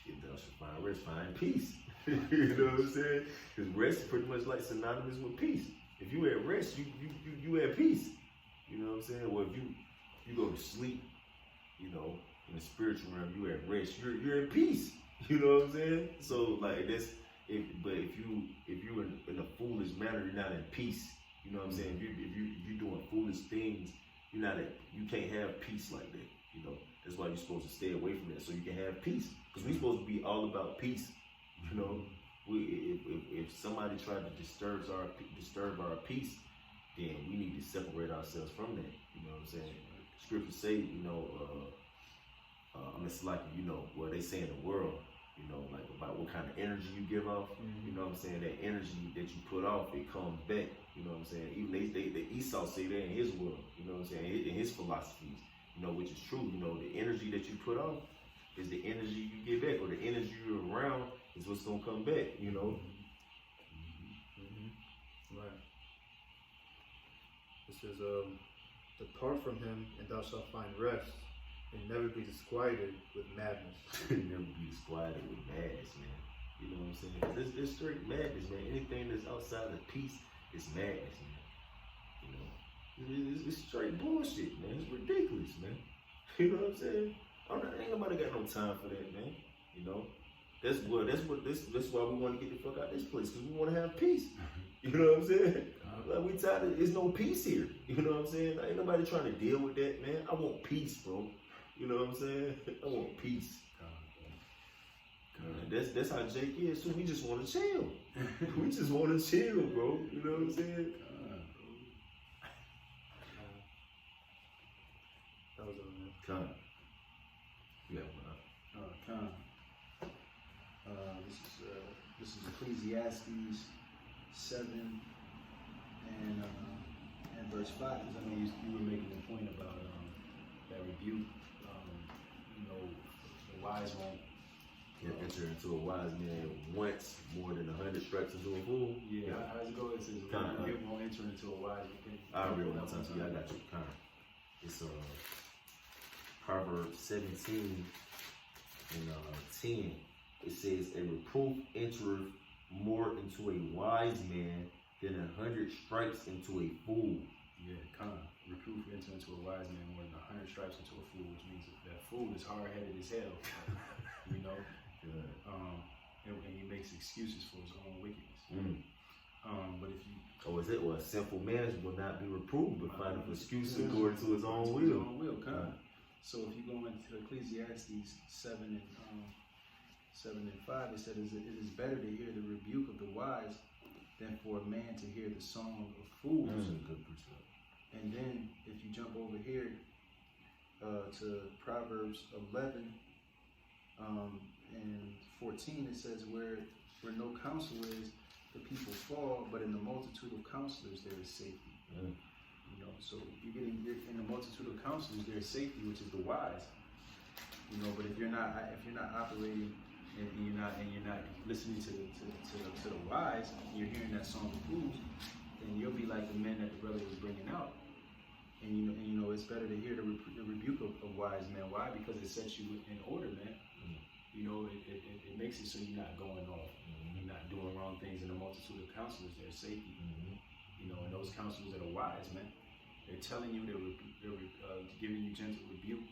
And thou shalt find rest, find peace. You know what I'm saying? Because rest is pretty much like synonymous with peace. If you at rest, you at peace. You know what I'm saying? Well, if you go to sleep, you know, in the spiritual realm, you at rest. You're at peace. You know what I'm saying? So like that's if you're in a foolish manner, you're not in peace. You know what I'm saying? If you're doing foolish things, you can't have peace like that. You know, that's why you're supposed to stay away from that so you can have peace. Because we're supposed to be all about peace. You know, if somebody tried to disturb our peace, then we need to separate ourselves from that. You know what I'm saying? Scripture say, you know, it's like, you know, what they say in the world, you know, like about what kind of energy you give off. You know what I'm saying? That energy that you put off, it comes back. You know what I'm saying? Even the Esau say that in his world. You know what I'm saying? In his philosophies, you know, which is true. You know, the energy that you put off is the energy you give back, or the energy you're around is what's gonna come back. You know. Right. It says, depart from him, and thou shalt find rest, and never be disquieted with madness. Never be disquieted with madness, man. You know what I'm saying? 'Cause it's straight madness, man. Anything that's outside of peace is madness, man. You know, it's straight bullshit, man. It's ridiculous, man. You know what I'm saying? Ain't nobody got no time for that, man. You know, that's why we want to get the fuck out of this place, because we want to have peace. You know what I'm saying? Like, we tired of, there's no peace here. You know what I'm saying? Ain't nobody trying to deal with that, man. I want peace, bro. You know what I'm saying? I want peace. That's how Jake is too. We just want to chill. We just want to chill, bro. You know what I'm saying? That was on there. Con. Yeah, This is Ecclesiastes 7 and verse 5. Because I mean, you were making a point about that rebuke. You know, the wise won't. Enter into a wise man once more than 100 strikes into a fool. Yeah. How does it go? It says it won't enter into a wise man. I'll read one time to you. I got you. Con. It's Proverbs 17 and 10. It says, a reproof entereth more into a wise man than 100 stripes into a fool. Yeah, reproof enter into a wise man more than 100 stripes into a fool, which means that fool is hard-headed as hell. You know, Good. And he makes excuses for his own wickedness. But if you Or is it, well, a simple man will not be reproved, but find an excuse according to his own will. So if you go into Ecclesiastes 7 and 5, it says, "It is better to hear the rebuke of the wise than for a man to hear the song of fools." Good percent. And then if you jump over here to Proverbs 11 and 14, it says, "Where no counsel is, the people fall, but in the multitude of counselors there is safety." You know, so you're in the multitude of counselors there is safety, which is the wise. You know, but if you're not operating and you're not listening to the wise, and you're hearing that song of fools, then you'll be like the men that the brother was bringing out. And you know, it's better to hear the rebuke of wise men. Why? Because it sets you in order, man. You know, it makes it so you're not going off. You're not doing wrong things. In the multitude of counselors, there's safety. You know, and those counselors that are wise, man, they're telling you, they're giving you gentle rebuke,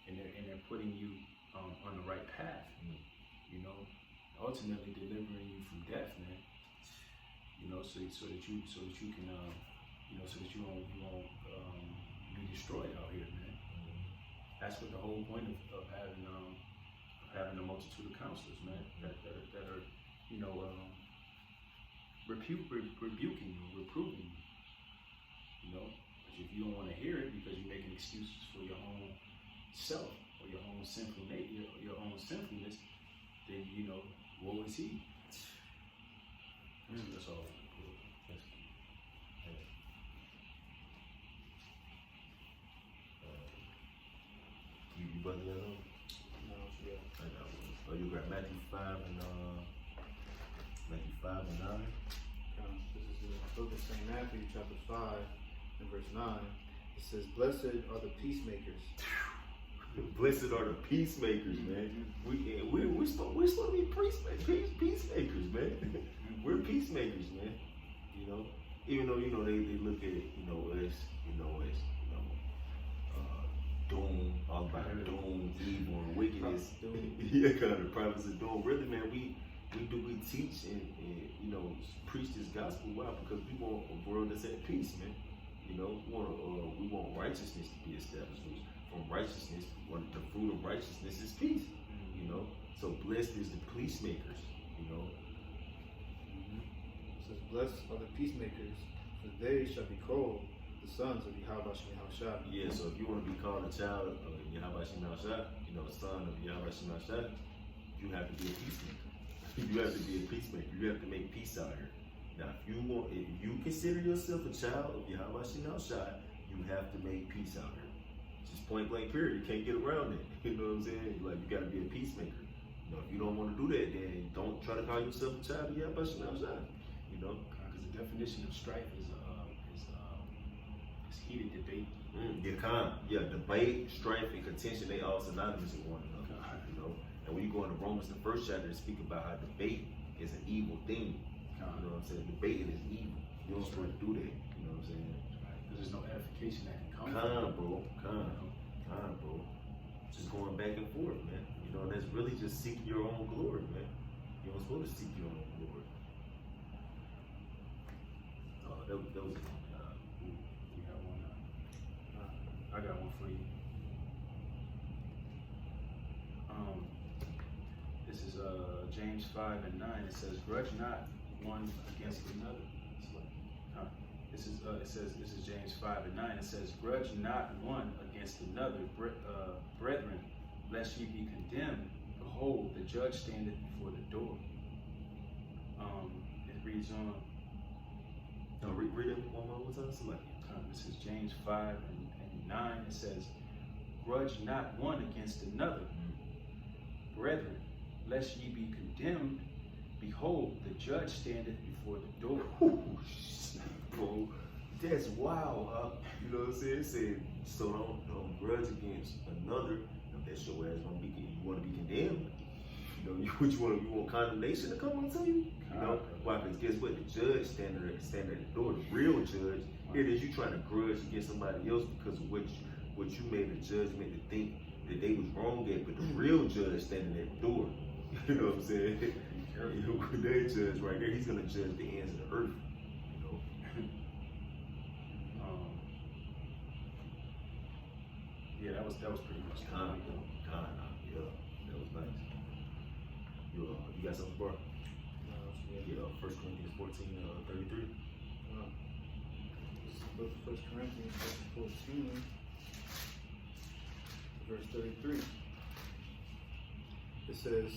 and they're putting you on the right path. You know, ultimately delivering you from death, man. You know, so that you can you know, so that you won't be destroyed out here, man. That's what the whole point of having a multitude of counselors, man, that are you know, rebuking you, reproving you. You know, but if you don't want to hear it because you're making excuses for your own self or your own sinfulness, then you know, woe is he. That's all. You brother that on? No, yeah. I got one. Oh, you got Matthew 5 and 9. This is the book of St. Matthew, chapter 5, and verse 9. It says, "Blessed are the peacemakers." Blessed are the peacemakers, man. We're supposed to be peacemakers, man. We're peacemakers, man. You know, even though you know they look at it, you know, as doom, all about doom, evil, and wickedness. Yeah, kind of the prophets of doom. Really, man, we teach and you know, preach this gospel. Why? Because we want a world that's at peace, man. You know, we want righteousness to be established. From righteousness, the fruit of righteousness is peace. You know, so blessed is the peacemakers. You know. It says, "Blessed are the peacemakers, for they shall be called the sons of Yahweh Shemashah." Yeah, so if you want to be called a child of Yahweh Shemashah, you know, a son of Yahweh Shemashah, you have to be a peacemaker. You have to be a peacemaker. You have to make peace out here. Now, if you consider yourself a child of Yahweh Shemashah, you have to make peace out here. Just point blank period. You can't get around it. You know what I'm saying? Like, you got to be a peacemaker. You know, if you don't want to do that, then don't try to call yourself a child of Yahweh Shemashah. You know, because the definition of strife is heated debate. Debate, strife, and contention, they all synonymous with one another. You know, and when you go into Romans, the first chapter, to speak about how debate is an evil thing. You know what I'm saying? Debating is evil. You don't supposed to do that. You know what I'm saying? Because there's no edification that can come. Con, bro. Just going back and forth, man. You know, and that's really just seeking your own glory, man. You don't supposed to seek your own glory. Oh, that was you got one. I got one for you. This is James 5 and 9. It says, "Grudge not one against another." This is James 5 and 9. It says, "Grudge not one against another, brethren, lest ye be condemned. Behold, the judge standeth before the door." It reads on. No, read it one more time. Select. This is James 5 and 9. It says, "Grudge not one against another, brethren, lest ye be condemned. Behold, the judge standeth before the door." Ooh, bro, that's wild, huh? You know what I'm saying? It said, so don't grudge against another. If that's your ass you want to be condemned. You know, you want condemnation to come onto you? You know, why? Because guess what? The judge standing at the door, the real judge. Here it is, you trying to grudge against somebody else because of what you made the judgment to think that they was wrong at, but the real judge standing at the door. You know what I'm saying? They judge right there. He's gonna judge the ends of the earth. You know. Yeah, that was pretty much Yeah, that was nice. You got something, bro? Yeah, 1 Corinthians 14:33. This is the book of 1 Corinthians chapter 14, verse 33. It says,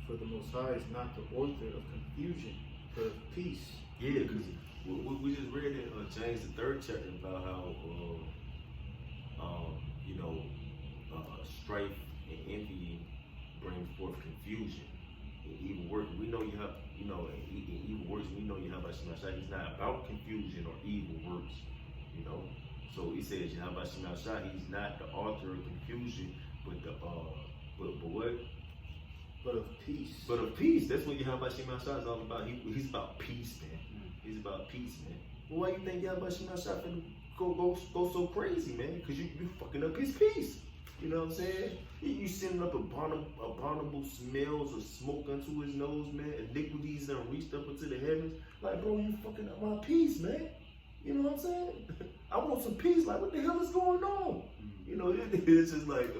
"For the Most High is not the author of confusion, but of peace." Yeah, because we just read in James the 3rd chapter about how strife and envy bring forth confusion and evil works. We know you have, in evil works. We know you have Shemashai. He's not about confusion or evil works. You know, so he says Yahweh Shemashai. He's not the author of confusion, but but what? But of peace. But of peace. That's what Yahweh Shemashai is all about. He's about peace, man. He's about peace, man. Well, why you think Yahweh Shemashai finna go so crazy, man? Because you fucking up his peace. You know what I'm saying? You sending up abominable smells of smoke unto his nose, man. Iniquities done reached up into the heavens. Like, bro, you fucking up my peace, man. You know what I'm saying? I want some peace. Like, what the hell is going on? You know, it's just like,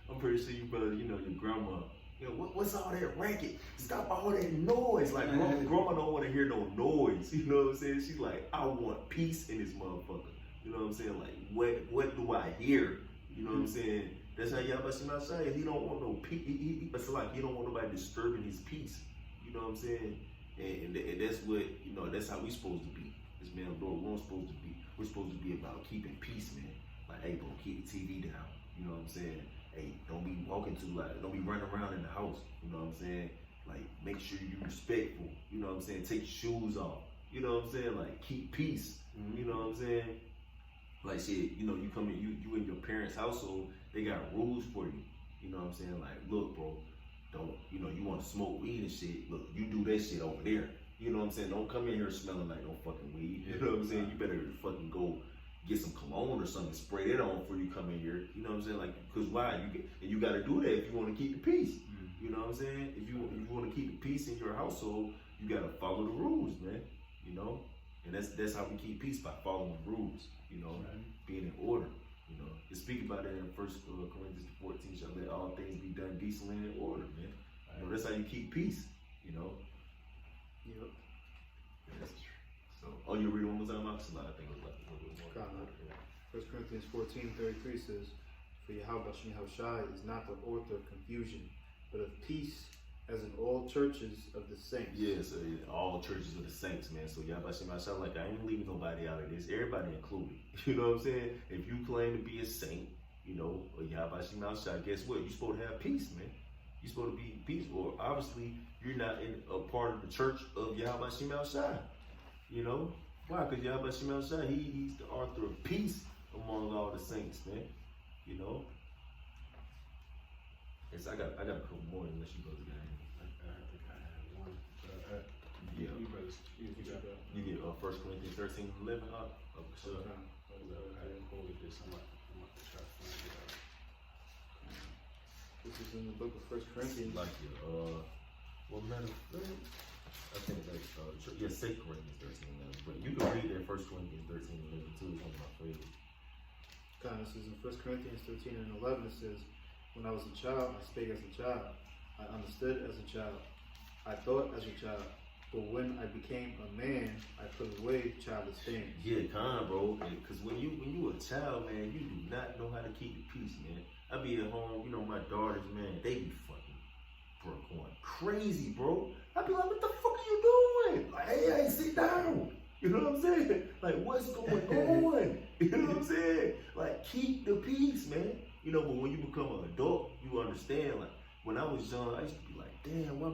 I'm pretty sure you brother, your grandma. What's all that racket? Stop all that noise. Like, grandma don't want to hear no noise. You know what I'm saying? She's like, I want peace in this motherfucker. You know what I'm saying? Like, what do I hear? You know what I'm saying? That's how Yahweh Shemashai is. He don't want no peace. It's like he don't want nobody disturbing his peace. You know what I'm saying? And that's what, that's how we supposed to be. This man, Lord, we're supposed to be. We're supposed to be about keeping peace, man. Like, hey, bro, keep the TV down. You know what I'm saying? Hey, don't be walking too loud. Don't be running around in the house. You know what I'm saying? Like, make sure you're respectful. You know what I'm saying? Take your shoes off. You know what I'm saying? Like, keep peace. You know what I'm saying? Like, shit, you come in, you in your parents' household, they got rules for you. You know what I'm saying? Like, look, bro, don't, you want to smoke weed and shit. Look, you do that shit over there. You know what I'm saying? Don't come in here smelling like no fucking weed. You know what I'm saying? You better fucking go get some cologne or something, spray it on before you come in here. You know what I'm saying? Like, cause why? You got to do that if you want to keep the peace. You know what I'm saying? If you want to keep the peace in your household, you got to follow the rules, man. You know? And that's how we keep peace, by following the rules, being in order. You speak about it in 1 Corinthians 14, shall let all things be done decently and in order, man. That's how you keep peace, Yep. That's true. So, you read one more time, I think it was like 1 Corinthians 14:33 says, "For Yahweh Shemashai is not the author of confusion, but of peace, as in all churches of the saints." Yeah, so all churches of the saints, man. So Yahweh Shemashai, like, I ain't leaving nobody out of this. Everybody included. You know what I'm saying? If you claim to be a saint, or Yahweh Shemashai, guess what? You're supposed to have peace, man. You're supposed to be peaceful. Obviously, you're not in a part of the church of Yahweh Shemashai. Why? Because Yahweh Shemashai, he's the author of peace among all the saints, man. Yes, I got a couple more unless you go to the game. I think I had one. Yeah. You brothers, you got that. You get 1 Corinthians 13:11. Sure. I didn't quote this. I'm about to try to find it out. This is in the book of 1 Corinthians. Like well, matter of fact, I think that's 2 Corinthians 13:11. But you can read that 1 Corinthians 13:11 too. It's one of my favorites. This is in 1 Corinthians 13:11. It says, "When I was a child, I spake as a child. I understood as a child. I thought as a child. But when I became a man, I put away childish things." Yeah, bro. Because when you a child, man, you do not know how to keep the peace, man. I be at home, my daughters, man, they be fucking, bro, going crazy, bro. I be like, what the fuck are you doing? Like, hey, sit down. You know what I'm saying? Like, what's going on? You know what I'm saying? Like, keep the peace, man. But when you become an adult, you understand. Like, when I was young, I used to be like, damn, why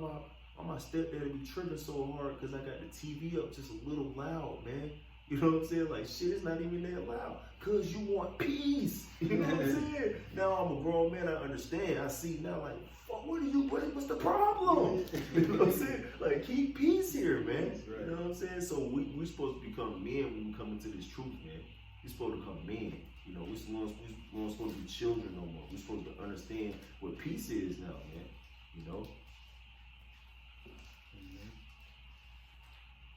my stepdad be tripping so hard because I got the TV up just a little loud, man. You know what I'm saying? Like, shit, it's not even that loud. Because you want peace. You know what I'm saying? Now I'm a grown man, I understand. I see now, like, fuck, what's the problem? You know what I'm saying? Like, keep peace here, man. Right. You know what I'm saying? So we're supposed to become men when we come into this truth, man. We're supposed to become men. We're not supposed to be children no more. We're supposed to understand what peace is now, man. You know? Mm-hmm.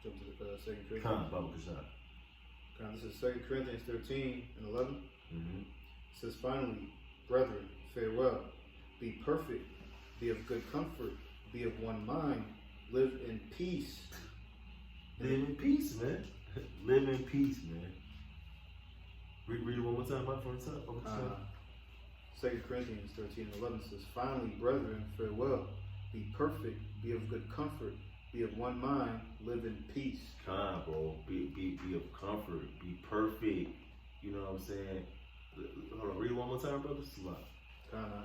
Jump to the 2 Corinthians. Khan, Baba Kashad. This is 2 Corinthians 13 and 11. Mm-hmm. It says, finally, brethren, farewell. Be perfect. Be of good comfort. Be of one mind. Live in peace. Live in peace, man. Live in peace, man. Read it one more time, from the top. Baba Kashad. 2 Corinthians 13 and 11 says, finally, brethren, farewell. Be perfect. Be of good comfort. Be of one mind. Live in peace. Khan, bro. Be of comfort. Be perfect. You know what I'm saying? Hold on, read it one more time, brother.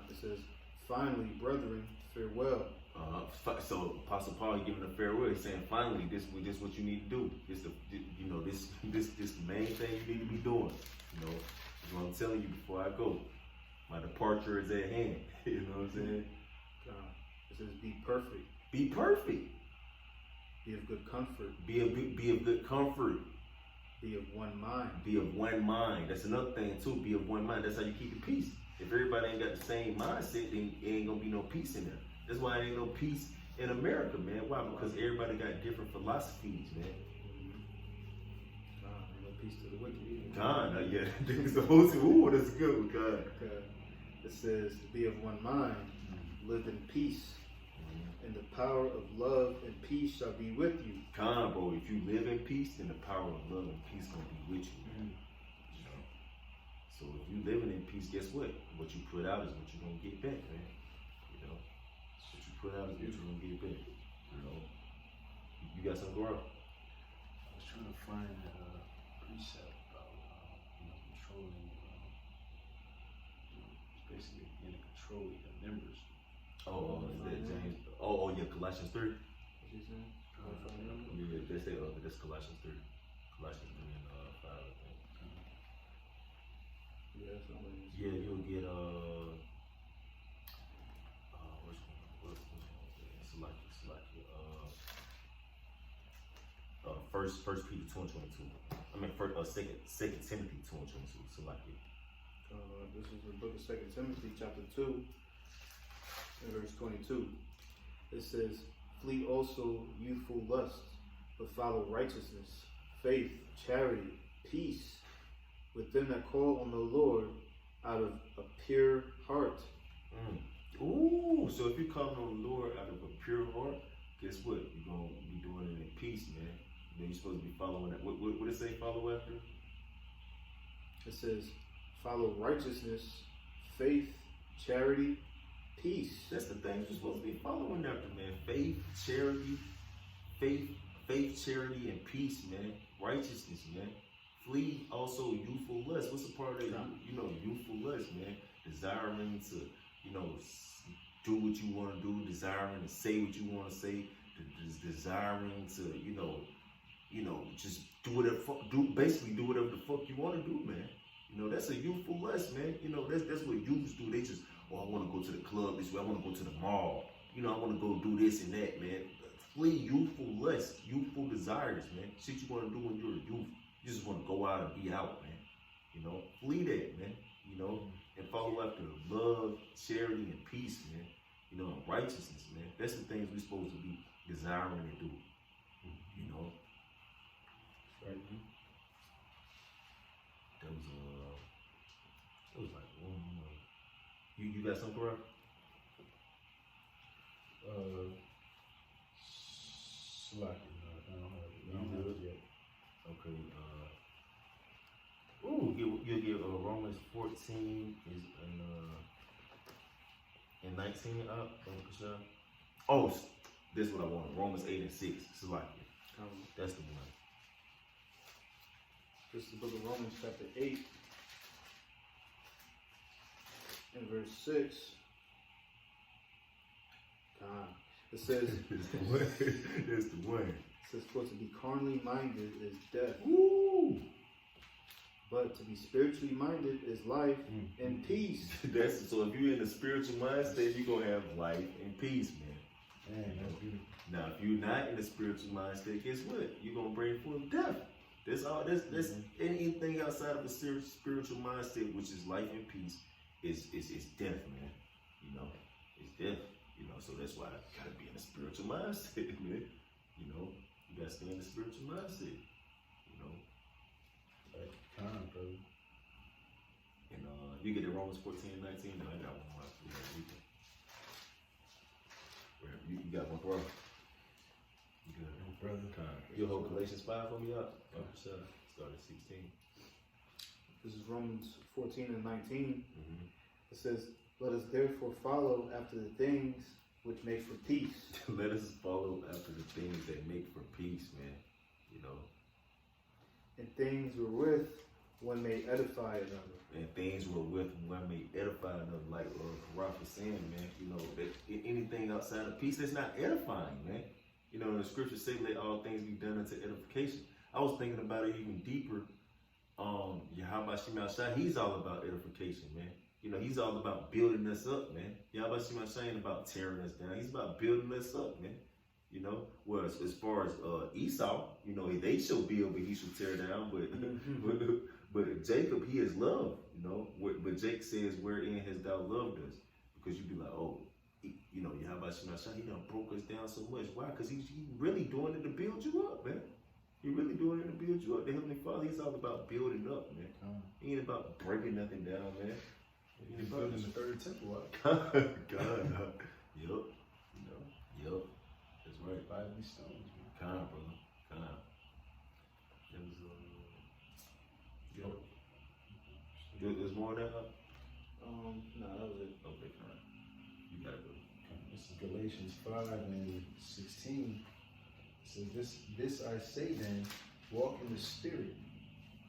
It says, finally, brethren, farewell. So Apostle Paul giving a farewell. He's saying, finally, this what you need to do. This the main thing you need to be doing. You know, that's what I'm telling you before I go. My departure is at hand. You know what I'm saying? It says, be perfect. Be perfect. Be of good comfort. Be of good comfort. Be of one mind. Be of one mind. That's another thing too. Be of one mind. That's how you keep the peace. If everybody ain't got the same mindset, then it ain't gonna be no peace in there. That's why there ain't no peace in America, man. Why? Because everybody got different philosophies, man. No peace to the wicked. God, yeah, that's the whole thing. Ooh, that's good with God. It says, be of one mind, live in peace, and the power of love and peace shall be with you. God, bro, if you live in peace, then the power of love and peace gonna be with you, man. You know? So if you living in peace, guess what? What you put out is what you're gonna get back, man. You know? What you put out is what you're gonna get back. You know? You got something, Goro? I was trying to find a precept about, controlling, basically being in control of your members. Oh, is that James? Oh, yeah, Colossians 3. What you saying? Yeah, that's Colossians 3. Colossians 3 and 5, I think. Yeah, that's not what it is. Yeah, you'll get First Peter 2 and 22. I mean, Second Timothy 2 and 22. This is the book of 2 Timothy, chapter 2, and verse 22. It says, flee also youthful lusts, but follow righteousness, faith, charity, peace, with them that call on the Lord out of a pure heart. Ooh, so if you come on the Lord out of a pure heart, guess what? You're going to be doing it in peace, man. Then you're supposed to be following that. What did it say follow after? It says, follow righteousness, faith, charity, peace. That's the things you're supposed to be following after, man. Faith, charity, and peace, man. Righteousness, man. Flee also youthful lust. What's a part of that? Youthful lust, man. Desiring to, do what you want to do, desiring to say what you want to say, desiring to, just do whatever the fuck you want to do, man. That's a youthful lust, man. That's what youths do. They just, I want to go to the club this way. I want to go to the mall. I want to go do this and that, man. Flee youthful lust, youthful desires, man. Shit you want to do when you're a youth. You just want to go out and be out, man. Flee that, man. And follow after love, charity, and peace, man. And righteousness, man. That's the things we're supposed to be desiring to do. Right. That was like one. You got something, bro? Slacking. I don't have it yet. Okay. You'll get Romans 14 and 19 up. Oh, this is what I want. Romans 8 and 6. Slacking. That's the one. This is the book of Romans, chapter 8, and verse 6. It says, It's the one. It says, for to be carnally minded is death, Woo! but to be spiritually minded is life and peace. So if you're in a spiritual mindset, you're gonna have life and peace, man. Man, that's beautiful. Now, if you're not in a spiritual mindset, guess what? You're gonna bring forth death. That's all. That's anything outside of a spiritual mindset, which is life and peace, is death, man. It's death. You know, so that's why I gotta be in a spiritual mindset, man. You know, you gotta stay in the spiritual mindset. You know, Like, con, brother. and you get it Romans 14:19. Then I got one more. You know, you got one, bro. You good, Brother. You hold Galatians 5 for me up. Start at 16. This is Romans 14 and 19. Mm-hmm. It says, "Let us therefore follow after the things which make for peace." Let us follow after the things that make for peace, man. You know, And things wherewith one may edify another. and things wherewith one may edify another, like Ralph was saying, man. You know, that anything outside of peace that's not edifying, man. You know, the scriptures say, "Let all things be done unto edification." I was thinking about it even deeper. Yahweh Shema Shai, he's all about edification, man. You know, he's all about building us up, man. Yahweh Shema Shai ain't about tearing us down. He's about building us up, man. You know, well, as far as Esau, you know, they shall build, but he shall tear down. But Jacob, he is love, you know. But Jake says, "Wherein hast thou loved us?" Because you be like, oh, you know, Yahweh Shema Shai, he done broke us down so much. Why? Because he really doing it to build you up, man. He really doing it to build you up. The Heavenly Father, he's all about building up, man. He ain't about breaking nothing down, man. He's building the third temple up. God, yup. You know, yup. That's right. Five of these stones, man. Kind, brother. Kind. It was, there's more than that? No, that was it. Okay, kind. You got it, brother. This is Galatians 5 and 16. It says, this I say then, walk in the Spirit,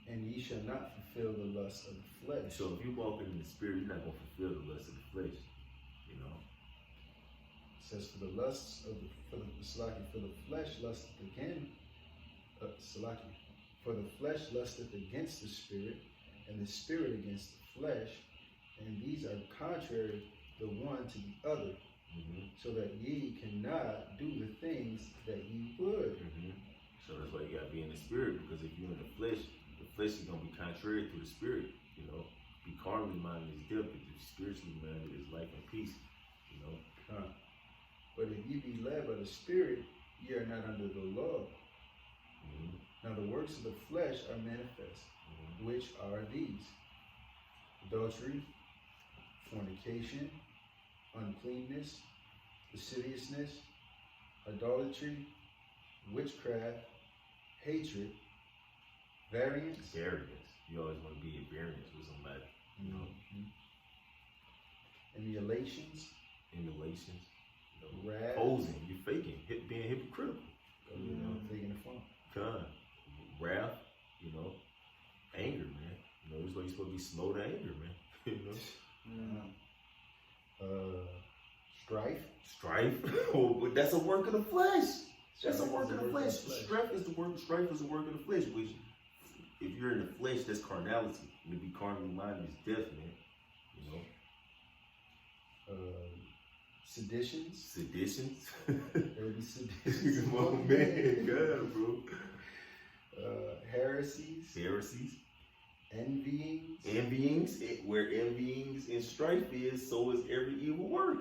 and ye shall not fulfill the lust of the flesh. So if you walk in the Spirit, you're not going to fulfill the lust of the flesh. You know? It says, for the lusts of for the flesh lusteth again, for the flesh lusteth against the Spirit, and the Spirit against the flesh, and these are contrary the one to the other, so that ye cannot do the things that ye would. So that's why you got to be in the Spirit, because if you're in the flesh is going to be contrary to the Spirit. You know, be carnally minded is death, but if spiritually minded is life and peace. You know. But if ye be led by the Spirit, ye are not under the law. Now the works of the flesh are manifest, which are these: adultery, fornication, uncleanness, lasciviousness, idolatry, witchcraft, hatred, variance. You always want to be at variance with somebody. You know. Emulations, Emulations. You know, wrath, posing. You faking. Being hypocritical. you know, taking the fun. God. Wrath. You know. Anger, man. You know, that's why you're supposed to be slow to anger, man. You know. Strife. Oh, but that's a work of the flesh. That's a work of the flesh. Strife is a work of the flesh, which if you're in the flesh, that's carnality. And to be carnally minded is death, man. You know. Seditions. There will be seditions. Oh man, God, bro. Heresies. Envyings. Where envyings and strife is, so is every evil work.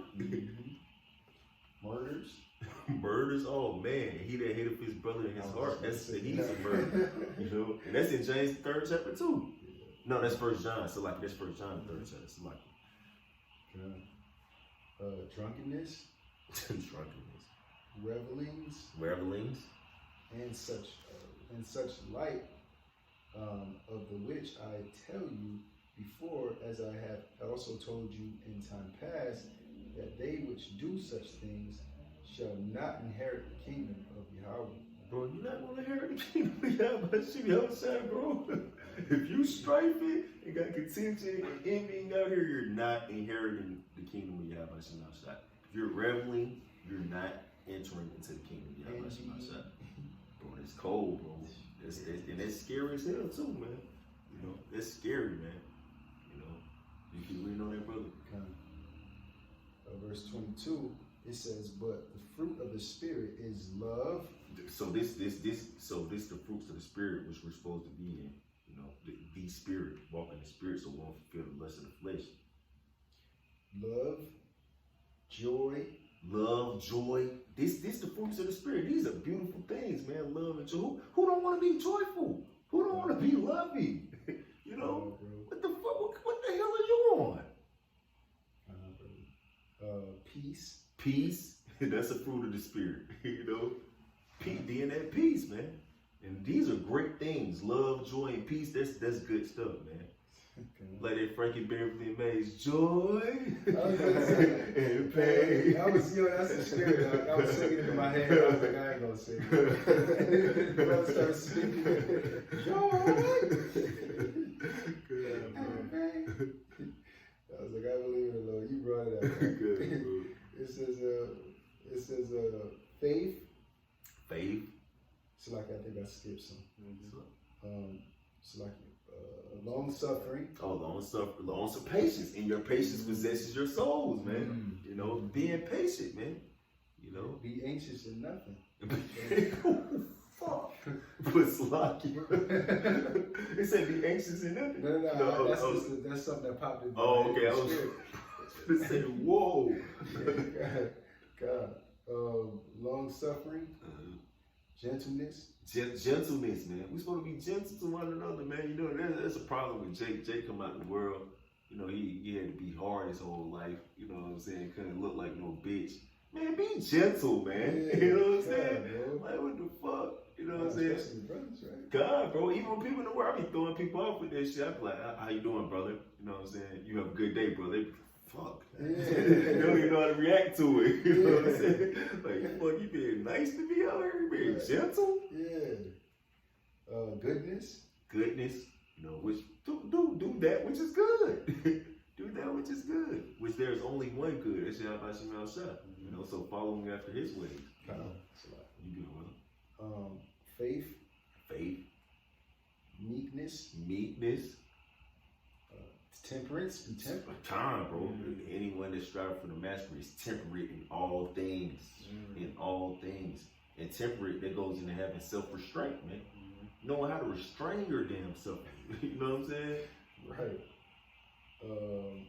Murders, oh man, he that hateth his brother in his heart, he's a murderer. You know, and that's in James 3rd chapter 2. No, that's 1 John. So like that's 1 John 3rd chapter. So like drunkenness, revelings, and such like, of the which I tell you before, as I have also told you in time past, that they which do such things shall not inherit the kingdom of Yahweh. Bro, you're not going to inherit the kingdom of Yahweh, bro. If you strifing and got contention and envying out here, you're not inheriting the kingdom of Yahweh. If you're reveling, you're not entering into the kingdom of Yahweh. Bro, it's cold, bro. And it's scary as hell too, man. You know, it's scary, man. You know, you keep reading on that, brother. Verse 22, it says, "But the fruit of the Spirit is love." So this the fruits of the Spirit which we're supposed to be in. You know, the Spirit, walk in the Spirit, so we won't fulfill the lust of the flesh. Love, joy, love, joy. This the fruits of the spirit. These are beautiful things, man. Love and joy. Who don't want to be joyful? Who don't want to be loving? You know, what the fuck? What the hell are you on? Peace. Peace. That's a fruit of the spirit. You know, being at peace, man. And these are great things. Love, joy, and peace. That's good stuff, man. Okay. Like that Frankie Beverly Mays, joy and Hey, pain. I was, that's the spirit. I was singing it in my head. I was like, I ain't gonna sing it. Brother started singing. Joy. Good, bro. I was like, I believe in the Lord. You brought it up. Man. Good, bro. It says, faith. Faith. So like I think I skipped some. Mm-hmm. So like long suffering. Oh, long patience. And your patience possesses your souls, man. You know, being patient, man. You know. Be anxious in nothing. Fuck. But slocky. It said be anxious in nothing. No, that's something that popped in my Oh, head. okay. I was gonna say, whoa. God. Long suffering, gentleness. Gentleness, man. We're supposed to be gentle to one another, man. You know, that's a problem with Jake. Jake come out in the world. You know, he had to be hard his whole life. You know what I'm saying? Couldn't look like no bitch. Man, be gentle, man. Yeah, You know what I'm saying? bro. Like, what the fuck? You know what I'm saying? Especially brothers, right? God, bro, even when people in the world, I be throwing people off with this shit. I be like, how you doing, brother? You know what I'm saying? You have a good day, brother. They be, fuck. Yeah. They don't even know how to react to it. You know what I'm saying? Like, fuck, you being nice to me out here? You being gentle? Yeah. Goodness. Goodness, you know, which do that which is good. Do that which is good. Which there is only one good. That's Yahweh Shah. You know, so following after his ways. You know, you good, brother. Faith. Faith, Meekness. meekness, Temperance. Be temperate. time, bro. Anyone that strives for the master is temperate in all things. In all things. And temperate, that goes into having self-restraint, man. Knowing how to restrain your damn self. You know what I'm saying? Right.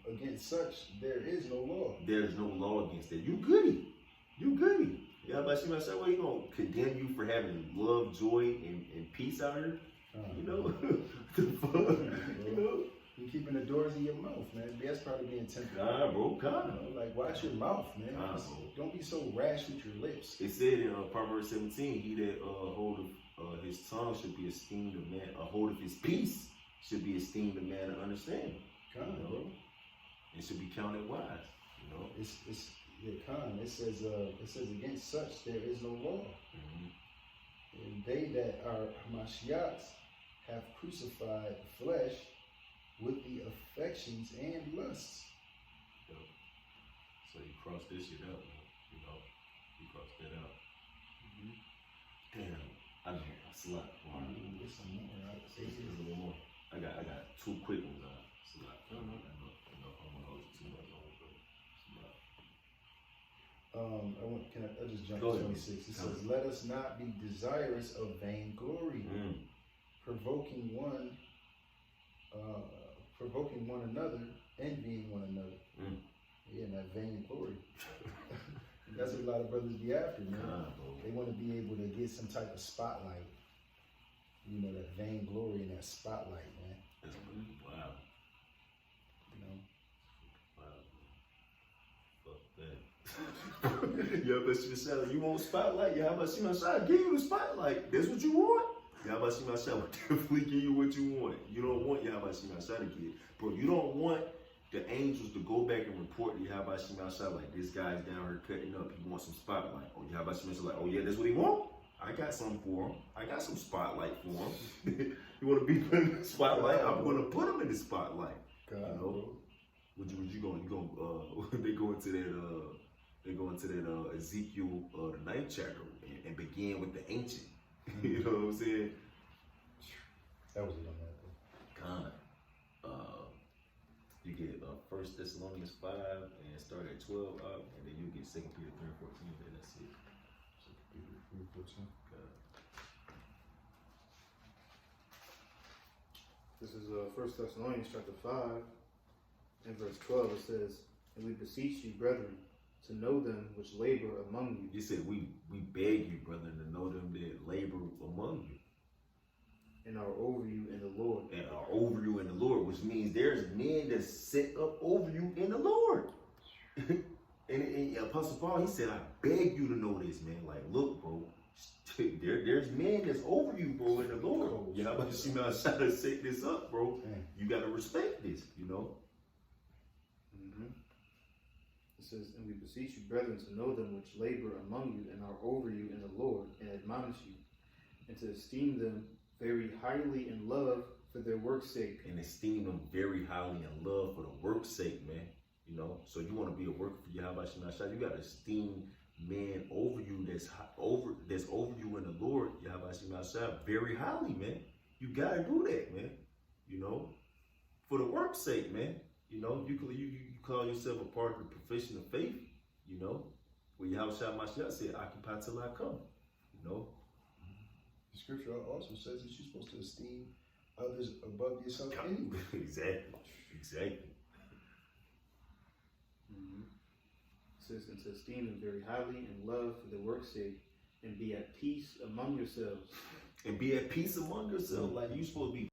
Against such, there is no law. There's no law against that. You goody. You goody. Yahweh Shema said, well, he gonna condemn you for having love, joy, and peace out here? You know? The fuck? You know? You keeping the doors of your mouth, man. That's probably being temperate. God, bro, God. You know, like, watch your mouth, man. God, Just bro. don't be so rash with your lips. It said in Proverbs 17, he that hold of his tongue should be esteemed a man, a hold of his peace should be esteemed a man of understanding. Con, bro. It should be counted wise, you know? It's Con. It says against such there is no law. And they that are Hamashiachs have crucified the flesh with the affections and lusts. So you cross this shit out, man. You know? You cross that out. Damn. I mean, that's a lot. There's some more, right? There's a little more. I got two quick ones. It's a lot. I don't know if I'm gonna hold you too much on it, but it's a lot. I'll just jump Go to ahead. 26. It says, let us not be desirous of vainglory, provoking one another, envying one another. Yeah, that vainglory. That's what a lot of brothers be after, man. They want to be able to get some type of spotlight. You know, that vainglory and that spotlight, man. That's wow. You know? Wow. Fuck that. Yahweh Shema, you want spotlight? Yahweh Shema, I give you the spotlight. That's what you want? Yahweh Shema will definitely give you what you want. You don't want Yahweh Shema to give. Bro, you don't want the angels to go back and report to Yahweh Shema like, this guy's down here cutting up. He wants some spotlight. Oh, Yahweh Shema like, oh yeah, that's what he want? I got something for him. I got some spotlight for him. You want to be put in the spotlight? I'm going to put him in the spotlight. God, you know? What you going? They go into that Ezekiel the 9th chapter and begin with the ancient. You know what I'm saying? That was it on that though. God. You get 1 Thessalonians 5 and start at 12 up, and then you get 2 Peter 3 and 14, and that's it. 2 Peter 3 and 14. God. This is 1 Thessalonians chapter 5 and verse 12. It says, and we beseech you, brethren, to know them which labor among you. You said we beg you, brother, to know them that labor among you And are over you in the Lord. and are over you in the Lord, which means there's men that set up over you in the Lord. and Apostle Paul, he said, I beg you to know this, man. Like, look, bro, there's men that's over you, bro, in the Lord. You know, but you know, I try to set this up, bro. You gotta respect this, you know. It says, and we beseech you, brethren, to know them which labor among you and are over you in the Lord, and admonish you, and to esteem them very highly in love for their work's sake. And esteem them very highly in love for the work's sake, man. You know, so you want to be a worker for Yahweh Shemashah, you gotta esteem men over you that's over you in the Lord, Yahweh Shemashah, very highly, man. You gotta do that, man. You know, for the work's sake, man. You know, you call yourself a part of the profession of faith, you know, where Yahweh Shemashah said, occupy till I come, you know. The scripture also says that you're supposed to esteem others above yourself anyway. Exactly. It says, and to esteem them very highly in love for their work's sake, and be at peace among yourselves. And be at peace among yourselves. Like, you supposed to be